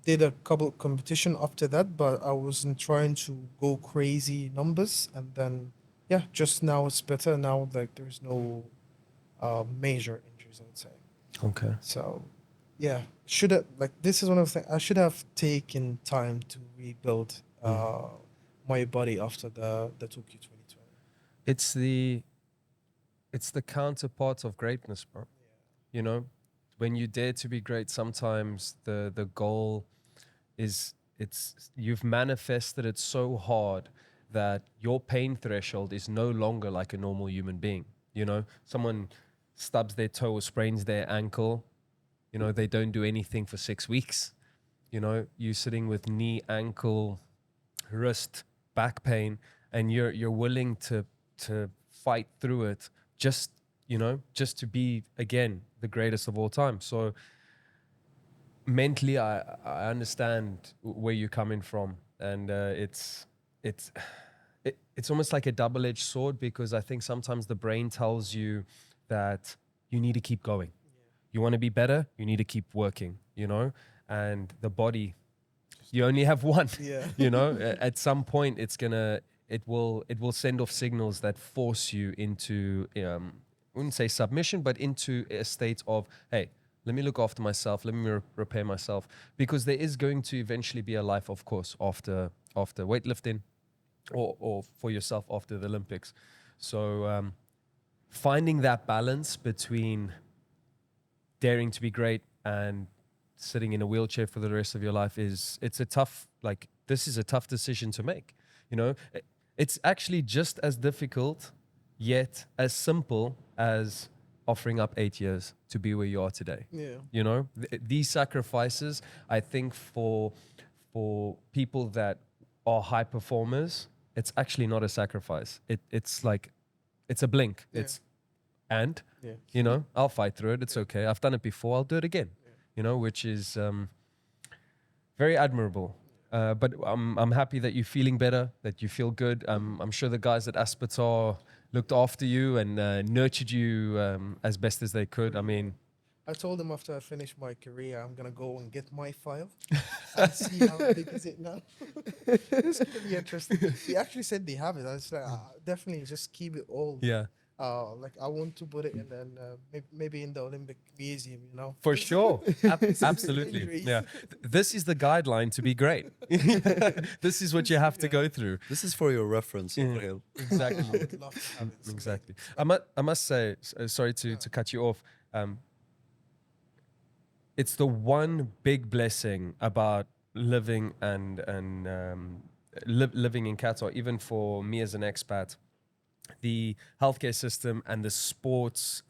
[SPEAKER 2] did a couple competition after that, but I wasn't trying to go crazy numbers. And then, yeah, just now it's better. Now, like, there's no major injuries, I would say.
[SPEAKER 1] Okay.
[SPEAKER 2] So, yeah, should have, like, this is one of the things I should have taken time to rebuild my body after the Tokyo 2020.
[SPEAKER 1] It's the counterpart of greatness, bro. You know, when you dare to be great, sometimes the goal is, it's you've manifested it so hard that your pain threshold is no longer like a normal human being. You know, someone stubs their toe or sprains their ankle, you know, they don't do anything for 6 weeks. You know, you sitting with knee, ankle, wrist, back pain, and you're willing to fight through it, just, you know, just to be again the greatest of all time. So mentally, I understand where you're coming from, and it's it's almost like a double-edged sword, because I think sometimes the brain tells you that you need to keep going. You want to be better, you need to keep working, you know, and the body, you only have one.
[SPEAKER 2] Yeah.
[SPEAKER 1] You know, at some point it will send off signals that force you into I wouldn't say submission, but into a state of, hey, let me look after myself, let me repair myself, because there is going to eventually be a life, of course, after weightlifting, or for yourself after the Olympics. So finding that balance between daring to be great and sitting in a wheelchair for the rest of your life it's a tough, like, this is a tough decision to make. You know, it's actually just as difficult yet as simple as offering up 8 years to be where you are today.
[SPEAKER 2] Yeah.
[SPEAKER 1] You know, these sacrifices, I think, for people that are high performers, it's actually not a sacrifice. It's like, it's a blink.
[SPEAKER 2] Yeah.
[SPEAKER 1] It's, and
[SPEAKER 2] Yeah.
[SPEAKER 1] you know, I'll fight through it. It's okay. I've done it before. I'll do it again. You know, which is very admirable. But I'm happy that you're feeling better, that you feel good. I'm sure the guys at Aspetar looked after you and nurtured you as best as they could. I mean,
[SPEAKER 2] I told them after I finish my career, I'm gonna go and get my file and see how big is it now. It's gonna be interesting. They actually said they have it. I was like, definitely just keep it all
[SPEAKER 1] yeah.
[SPEAKER 2] Like I want to put it in an maybe in the Olympic Museum, you know.
[SPEAKER 1] For sure. Absolutely.
[SPEAKER 2] Injuries.
[SPEAKER 1] Yeah. This is the guideline to be great. This is what you have to
[SPEAKER 2] Yeah.
[SPEAKER 1] go through.
[SPEAKER 3] This is for your reference,
[SPEAKER 1] Yeah.
[SPEAKER 3] Sohail.
[SPEAKER 2] I
[SPEAKER 1] Exactly.
[SPEAKER 2] would love to have it. It's amazing.
[SPEAKER 1] Exactly. I must say, sorry to cut you off. It's the one big blessing about living and living in Qatar, even for me as an expat. The healthcare system and the sports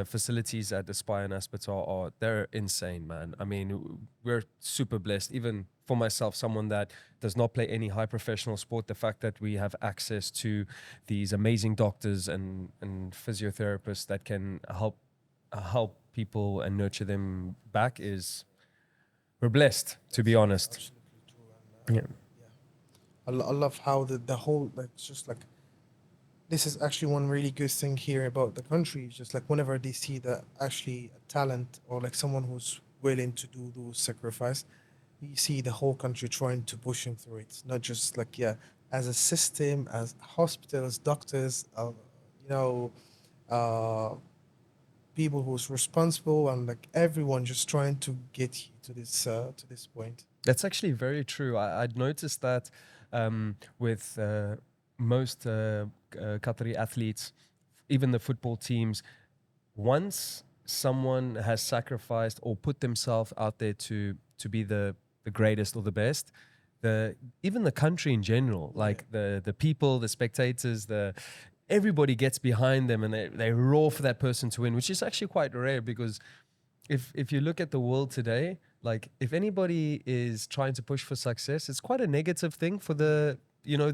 [SPEAKER 1] facilities at the Spy and Aspetar they're insane, man. I mean, we're super blessed. Even for myself, someone that does not play any high professional sport, the fact that we have access to these amazing doctors and physiotherapists that can help people and nurture them back is we're blessed, to be honest.
[SPEAKER 2] Absolutely true. And,
[SPEAKER 1] Yeah.
[SPEAKER 2] I love how the whole like it's just like this is actually one really good thing here about the country. It's just like whenever they see that actually a talent or like someone who's willing to do those sacrifice, you see the whole country trying to push him through it. Not just like yeah, as a system, as hospitals, doctors, you know, uh, people who's responsible and like everyone just trying to get you to this point.
[SPEAKER 1] That's actually very true. I'd noticed that with most Qatari athletes, even the football teams, once someone has sacrificed or put themselves out there to be the greatest or the best, the even the country in general, like the people, the spectators, the everybody gets behind them and they roar for that person to win, which is actually quite rare because if you look at the world today, like if anybody is trying to push for success, it's quite a negative thing for the
[SPEAKER 2] Yeah.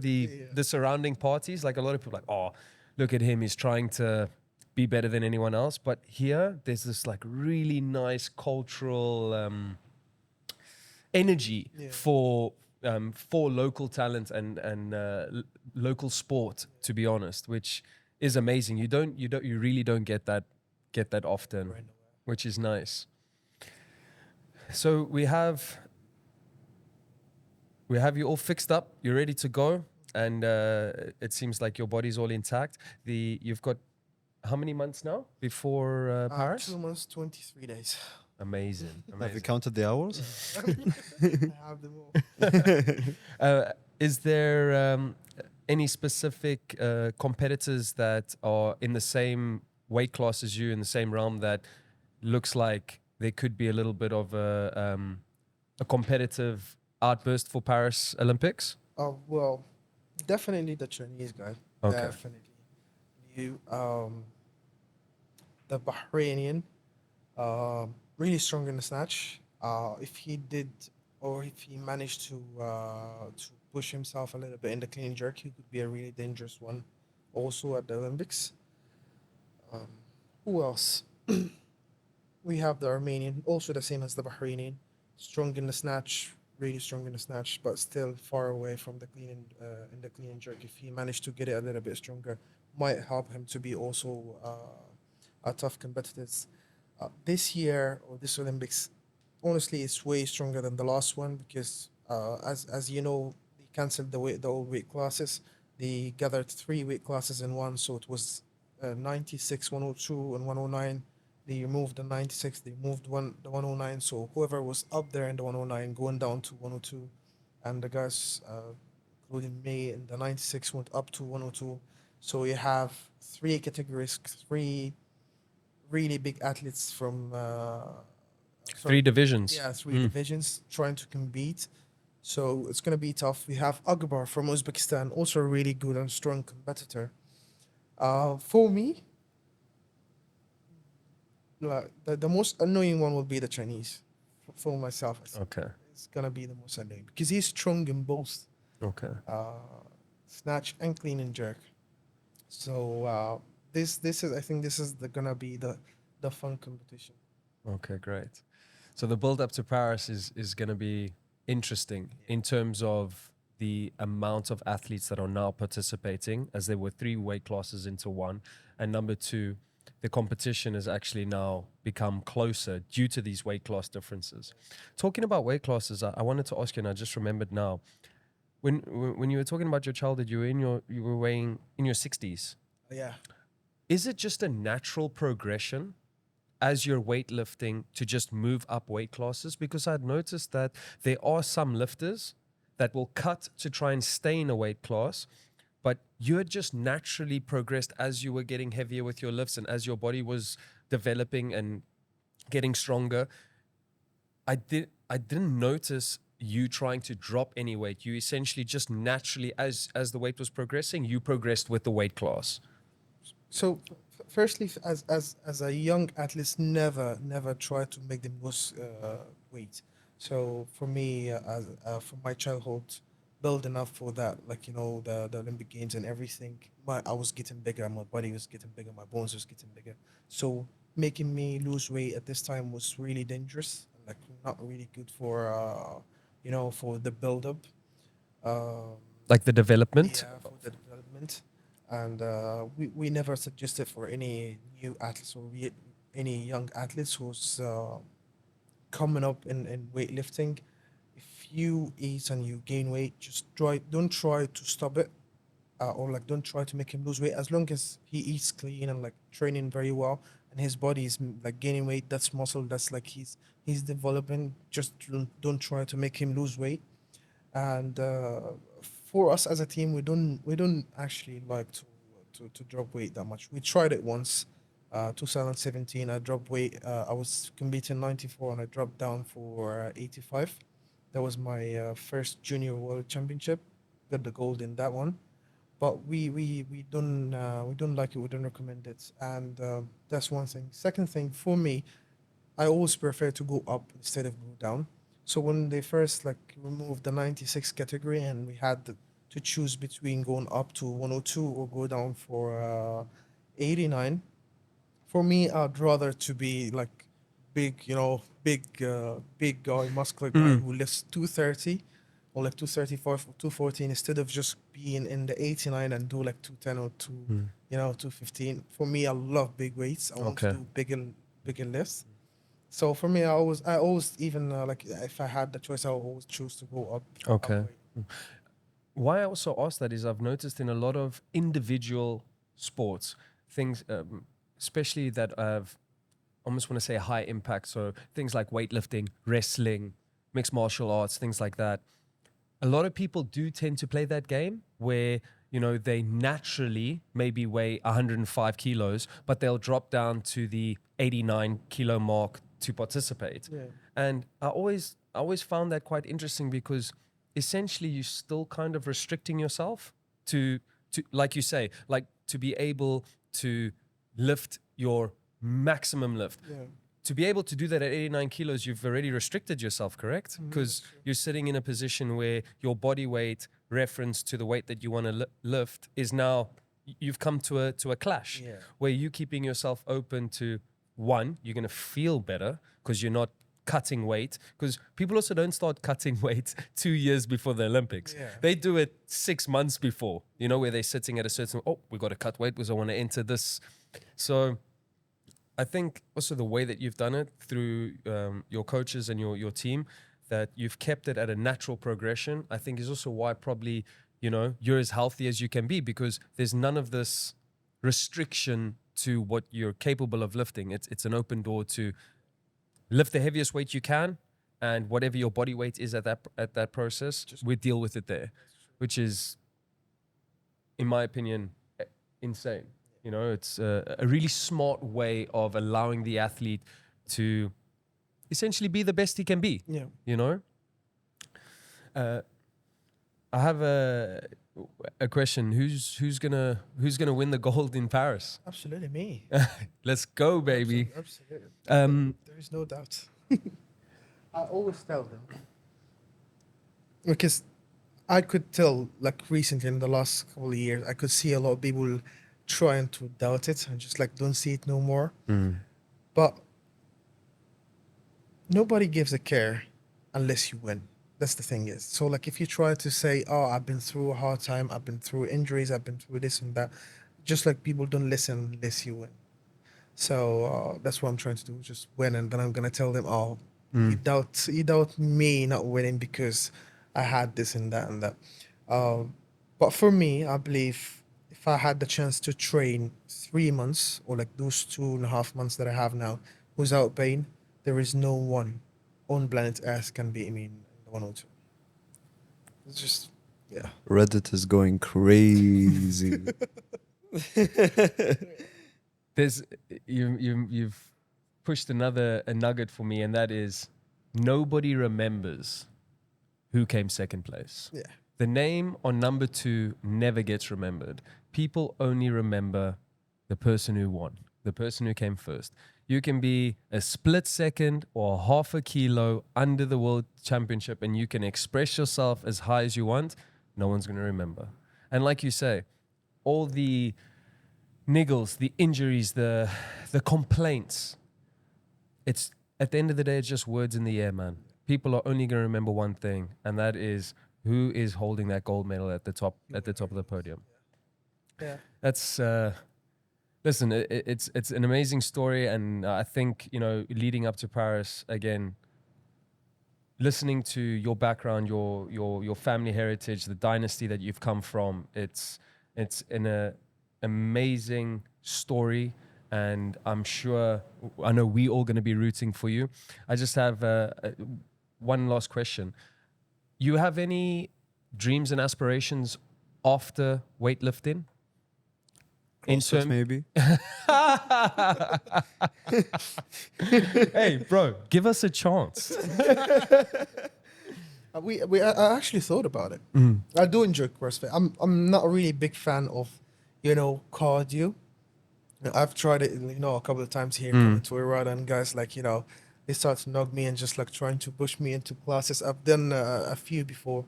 [SPEAKER 1] the surrounding parties. Like a lot of people are like, oh, look at him, he's trying to be better than anyone else. But here, there's this like really nice cultural energy
[SPEAKER 2] Yeah.
[SPEAKER 1] for local talent and local sport. To be honest, which is amazing. You really don't get that often,
[SPEAKER 2] Right away.
[SPEAKER 1] which is nice. So we have you all fixed up. You're ready to go, and it seems like your body's all intact. You've got how many months now before Paris?
[SPEAKER 2] 2 months, 23 days.
[SPEAKER 1] Amazing,
[SPEAKER 3] Have you
[SPEAKER 1] amazing.
[SPEAKER 3] counted the hours?
[SPEAKER 2] I have them all.
[SPEAKER 1] Is there any specific competitors that are in the same weight class as you, in the same realm, that looks like there could be a little bit of a competitive outburst for Paris Olympics?
[SPEAKER 2] Well, definitely the Chinese guy.
[SPEAKER 1] Okay.
[SPEAKER 2] Definitely. You the Bahrainian, really strong in the snatch. If he did or if he managed to push himself a little bit in the clean and jerk, he could be a really dangerous one. Also at the Olympics. Um, who else? We have the Armenian, also the same as the Bahraini, strong in the snatch, really strong in the snatch, but still far away from the clean and in the clean and jerk. If he managed to get it a little bit stronger, might help him to be also a tough competitor. This year or this Olympics, honestly, it's way stronger than the last one because as you know, they canceled the old weight classes. They gathered 3 weight classes in one, so it was 96, 102, and 109. They removed the 96. They moved the 109. So whoever was up there in the 109 going down to 102, and the guys, including me in the 96, went up to 102. So you have 3 categories, 3 really big athletes from
[SPEAKER 1] Three divisions.
[SPEAKER 2] yeah, 3 divisions trying to compete. So it's gonna be tough. We have Akbar from Uzbekistan, also a really good and strong competitor. For me, like the most annoying one will be the Chinese. For myself,
[SPEAKER 1] Okay.
[SPEAKER 2] it's gonna be the most annoying because he's strong in both
[SPEAKER 1] Okay.
[SPEAKER 2] snatch and clean and jerk. So this is I think this is gonna be the fun competition.
[SPEAKER 1] Okay, great. So the build up to Paris is going to be interesting in terms of the amount of athletes that are now participating, as there were 3 weight classes into one, and number two, the competition has actually now become closer due to these weight class differences. Talking about weight classes, I wanted to ask you, and I just remembered now, when you were talking about your childhood, you were weighing in your 60s.
[SPEAKER 2] Yeah.
[SPEAKER 1] Is it just a natural progression as you're weightlifting to just move up weight classes? Because I'd noticed that there are some lifters that will cut to try and stay in a weight class, but you had just naturally progressed as you were getting heavier with your lifts and as your body was developing and getting stronger. I didn't notice you trying to drop any weight. You essentially just naturally, as the weight was progressing, you progressed with the weight class.
[SPEAKER 2] So, firstly, as a young athlete, never try to make them lose weight. So for me, from my childhood, building up for that, like the Olympic Games and everything, I was getting bigger, my body was getting bigger, my bones was getting bigger. So making me lose weight at this time was really dangerous, like not really good for for the build up. Um,
[SPEAKER 1] Like the development.
[SPEAKER 2] yeah, for the development. And we never suggested for any new athletes or any young athletes who's coming up in weightlifting. If you eat and you gain weight, just don't try to stop it, or like don't try to make him lose weight. As long as he eats clean and like training very well, and his body is like gaining weight, that's muscle. That's like he's developing. Just don't try to make him lose weight. And for us as a team, we don't actually like to drop weight that much. We tried it once, 2017. I dropped weight. I was competing 94 and I dropped down for 85. That was my first junior world championship. Got the gold in that one. But we don't like it. We don't recommend it. And that's one thing. Second thing for me, I always prefer to go up instead of go down. So when they first like removed the 96 category and we had to choose between going up to 102 or go down for 89, for me, I'd rather to be like big, big guy, muscular guy
[SPEAKER 1] Mm.
[SPEAKER 2] who lifts 230 or like 235 or 214 instead of just being in the 89 and do like 210 or
[SPEAKER 1] Mm.
[SPEAKER 2] 215. For me, I love big weights. I want to
[SPEAKER 1] Okay.
[SPEAKER 2] do bigger lifts. So for me, I always even like if I had the choice, I would always choose to go up
[SPEAKER 1] Okay.
[SPEAKER 2] weight.
[SPEAKER 1] Why I also ask that is I've noticed in a lot of individual sports, things, especially that have almost want to say high impact. So things like weightlifting, wrestling, mixed martial arts, things like that. A lot of people do tend to play that game where they naturally maybe weigh 105 kilos, but they'll drop down to the 89 kilo mark to participate.
[SPEAKER 2] Yeah.
[SPEAKER 1] And I always found that quite interesting because essentially you're still kind of restricting yourself to like you say, like to be able to lift your maximum lift.
[SPEAKER 2] Yeah.
[SPEAKER 1] To be able to do that at 89 kilos, you've already restricted yourself, correct?
[SPEAKER 2] Mhm,
[SPEAKER 1] Because
[SPEAKER 2] that's true.
[SPEAKER 1] you're sitting in a position where your body weight reference to the weight that you want to lift is now you've come to a clash
[SPEAKER 2] Yeah.
[SPEAKER 1] where you keeping yourself open to one, you're going to feel better because you're not cutting weight, because people also don't start cutting weight 2 years before the Olympics.
[SPEAKER 2] Yeah.
[SPEAKER 1] They do it 6 months before, where they're sitting at a certain, oh, we got to cut weight because I want to enter this. So I think also the way that you've done it through your coaches and your team, that you've kept it at a natural progression, I think is also why probably, you're as healthy as you can be, because there's none of this restriction to what you're capable of lifting. It's an open door to lift the heaviest weight you can, and whatever your body weight is at that process,
[SPEAKER 2] Just
[SPEAKER 1] we deal with it there, which is, in my opinion, insane. It's a really smart way of allowing the athlete to essentially be the best he can be.
[SPEAKER 2] Yeah.
[SPEAKER 1] You know, uh, I have a question. Who's gonna win the gold in Paris?
[SPEAKER 2] Absolutely me.
[SPEAKER 1] Let's go, baby.
[SPEAKER 2] Absolutely.
[SPEAKER 1] Um,
[SPEAKER 2] There is no doubt. I always tell them because I could tell, like recently in the last couple of years, I could see a lot of people trying to doubt it and just like don't see it no more. But nobody gives a care unless you win. That's the thing is. So like if you try to say, "Oh, I've been through a hard time, I've been through injuries, I've been through this and that," just like people don't listen unless you win. So that's what I'm trying to do, just win, and then I'm gonna tell them, "Oh, you doubt me not winning because I had this and that and that." Um, but for me, I believe if I had the chance to train 3 months or like those 2.5 months that I have now without pain, there is no one on planet Earth can beat me in the 102. It's just, yeah.
[SPEAKER 3] Reddit is going crazy.
[SPEAKER 1] There's you've pushed a nugget for me, and that is nobody remembers who came second place.
[SPEAKER 2] Yeah.
[SPEAKER 1] The name on number 2 never gets remembered. People only remember the person who won, the person who came first. You can be a split second or half a kilo under the world championship, and you can express yourself as high as you want. No one's going to remember. And like you say, all the niggles, the injuries, the complaints, it's at the end of the day, it's just words in the air, man. People are only going to remember one thing, and that is who is holding that gold medal at the top of the podium.
[SPEAKER 2] Yeah.
[SPEAKER 1] That's listen, it's an amazing story, and I think, you know, leading up to Paris again, listening to your background, your family heritage, the dynasty that you've come from, it's an amazing story, and I know we all going to be rooting for you. I just have one last question. You have any dreams and aspirations after weightlifting?
[SPEAKER 3] CrossFit, maybe.
[SPEAKER 1] Hey, bro, give us a chance.
[SPEAKER 2] I actually thought about it. I do enjoy CrossFit. I'm not a really big fan of, cardio. I've tried it, a couple of times here coming to Irada, and guys they start to knock me and just like trying to push me into classes. I've done a few before.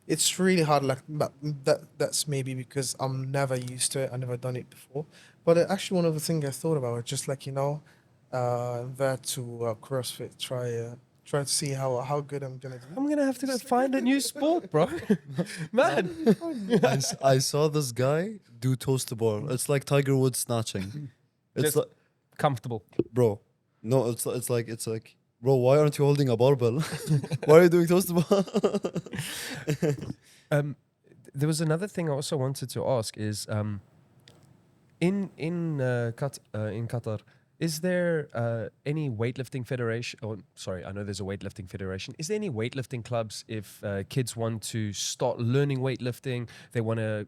[SPEAKER 2] It's really hard, like, but that's maybe because I'm never used to it. I never done it before. But actually, one of the things I thought about, just like that to CrossFit, try to see how good I'm gonna do.
[SPEAKER 1] I'm gonna have to go find a new sport, bro. Man,
[SPEAKER 3] I saw this guy do toast to bar. It's like Tiger Woods snatching. It's
[SPEAKER 1] Just
[SPEAKER 3] like,
[SPEAKER 1] comfortable.
[SPEAKER 3] bro. No, it's like, bro. Why aren't you holding a barbell? Why are you doing toast to bar?
[SPEAKER 1] There was another thing I also wanted to ask is in Qatar, is there any weightlifting federation? Or sorry, I know there's a weightlifting federation. Is there any weightlifting clubs if kids want to start learning weightlifting? They want to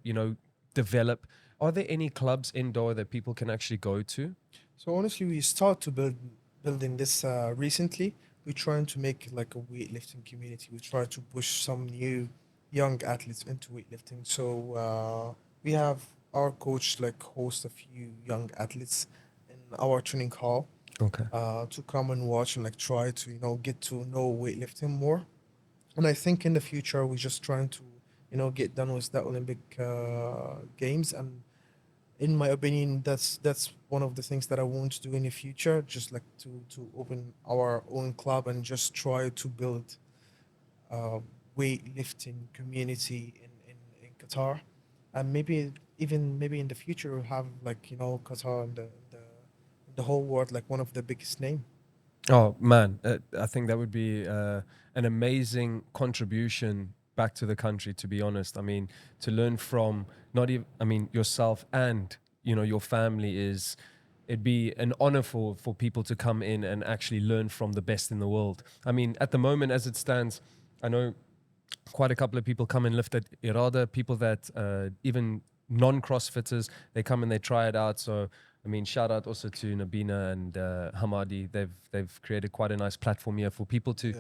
[SPEAKER 1] develop. Are there any clubs indoor that people can actually go to?
[SPEAKER 2] So honestly, we start to building this recently. We're trying to make like a weightlifting community. We try to push some new young athletes into weightlifting. So we have our coach like host a few young athletes in our training hall
[SPEAKER 1] Okay.
[SPEAKER 2] to come and watch and like try to get to know weightlifting more. And I think in the future we're just trying to get done with the Olympic games. And in my opinion, that's one of the things that I want to do in the future. Just like to open our own club and just try to build a weightlifting community in Qatar, and maybe in the future we'll have like Qatar and the whole world like one of the biggest name.
[SPEAKER 1] Oh man, I think that would be an amazing contribution back to the country. To be honest, I mean, to learn from not even, I mean, yourself and your family it'd be an honor for people to come in and actually learn from the best in the world. I mean, at the moment as it stands, I know quite a couple of people come and lift at Irada. People that even non-CrossFitters, they come and they try it out. So I mean, shout out also to Nabina and Hamadi. They've created quite a nice platform here for people to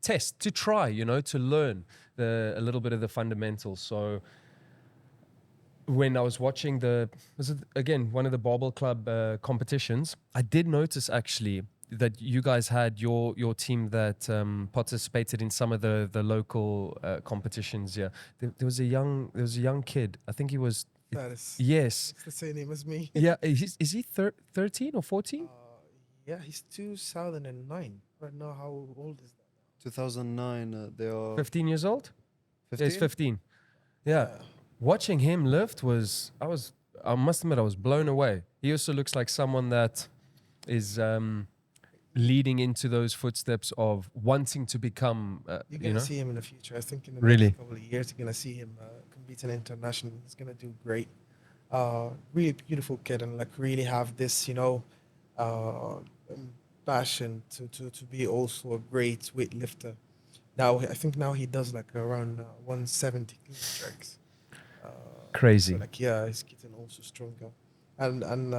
[SPEAKER 1] test, to try, to learn a little bit of the fundamentals. So when I was watching one of the Barbell Club competitions, I did notice actually that you guys had your team that participated in some of the local competitions. Yeah, there was a young kid. I think he was.
[SPEAKER 2] That is
[SPEAKER 1] Yes.
[SPEAKER 2] it's the same name as me.
[SPEAKER 1] Yeah, is he 13 or 14?
[SPEAKER 2] Yeah, he's 2009. I don't know how old is that.
[SPEAKER 3] 2009. They are
[SPEAKER 1] 15 years old? Yeah, he's
[SPEAKER 3] 15.
[SPEAKER 1] 15. Yeah. Watching him lift I must admit, I was blown away. He also looks like someone that is leading into those footsteps of wanting to become,
[SPEAKER 2] You're gonna see him in the future. I think in the
[SPEAKER 1] Really?
[SPEAKER 2] next couple of years, you're gonna see him competing internationally. He's gonna do great. Really beautiful kid, and like really have this, passion to be also a great weightlifter. Now I think now he does like around 170 clean strikes. Uh, so
[SPEAKER 1] Crazy.
[SPEAKER 2] like yeah, he's getting also stronger, and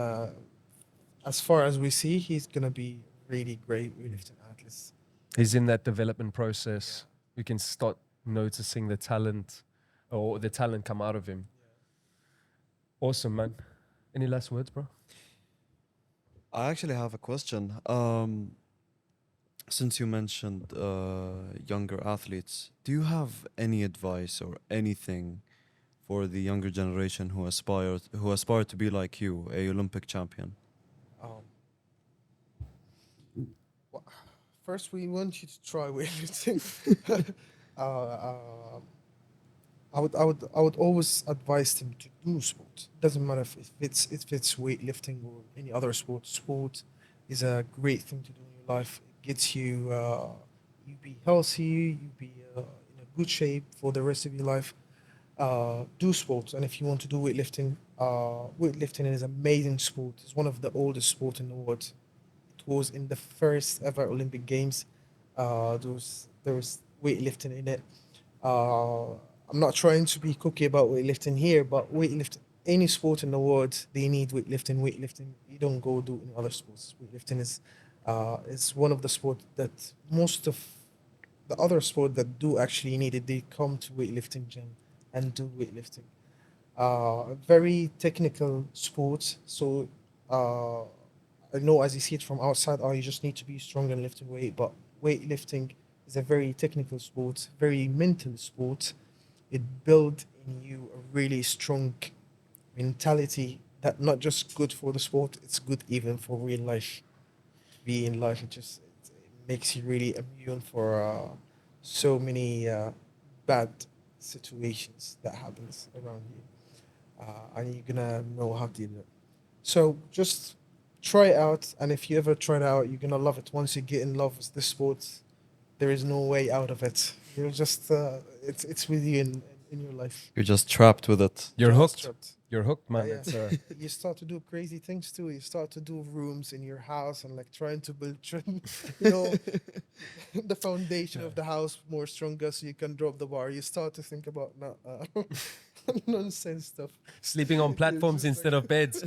[SPEAKER 2] as far as we see, he's gonna be really great weightlifting athlete.
[SPEAKER 1] He's in that development process. You can start noticing the talent or the talent come out of him. Awesome, man. Any last words, bro?
[SPEAKER 3] I actually have a question. Since you mentioned younger athletes, do you have any advice or anything for the younger generation who aspire to be like you, a Olympic champion?
[SPEAKER 2] Um, wha- First, we want you to try weightlifting. uh, I would always advise them to do sport. Doesn't matter if it's weightlifting or any other sport. Sport is a great thing to do in your life. It gets you you be healthy, you be in a good shape for the rest of your life. Do sports, and if you want to do weightlifting, weightlifting is an amazing sport. It's one of the oldest sport in the world. It was in the first ever Olympic Games. There was weightlifting in it. uh, I'm not trying to be cocky about weightlifting here, but weightlifting, any sport in the world, they need weightlifting. Weightlifting, you don't go do in other sports. Weightlifting is one of the sport that most of the other sport that do actually need it. They come to weightlifting gym and do weightlifting. Very technical sport. So uh, I know as you see it from outside, oh, you just need to be strong and lift weight. But weightlifting is a very technical sport, very mental sport. It builds in you a really strong mentality that not just good for the sport, it's good even for real life. To be in life, it makes you really immune for so many bad situations that happens around you, and you're gonna know how to deal with it. So just try it out, and if you ever try it out, you're gonna love it. Once you get in love with this sport, there is no way out of it. You're just it's with you in your life.
[SPEAKER 3] You're just trapped with it.
[SPEAKER 1] You're
[SPEAKER 2] Just
[SPEAKER 1] hooked.
[SPEAKER 2] trapped.
[SPEAKER 1] You're hooked,
[SPEAKER 2] Yeah,
[SPEAKER 1] man.
[SPEAKER 2] yeah.
[SPEAKER 1] It's
[SPEAKER 2] You start to do crazy things too. You start to do rooms in your house and like trying to build, you know, the foundation of the house more stronger so you can drop the bar. You start to think about nonsense stuff.
[SPEAKER 1] sleeping on
[SPEAKER 2] It's
[SPEAKER 1] platforms
[SPEAKER 2] just
[SPEAKER 1] instead
[SPEAKER 2] like,
[SPEAKER 1] of beds.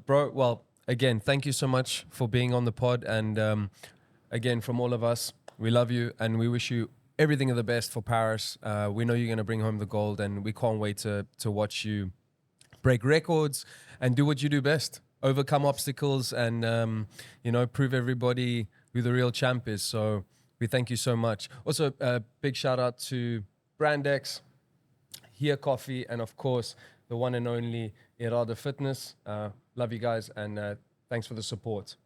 [SPEAKER 1] Bro, well, again, thank you so much for being on the pod. And again, from all of us, we love you and we wish you everything of the best for Paris. We know you're going to bring home the gold, and we can't wait to watch you break records and do what you do best, overcome obstacles, and prove everybody who the real champ is. So we thank you so much. Also, big shout out to Brandex, Here Coffee, and of course the one and only Irada Fitness. Love you guys, and thanks for the support.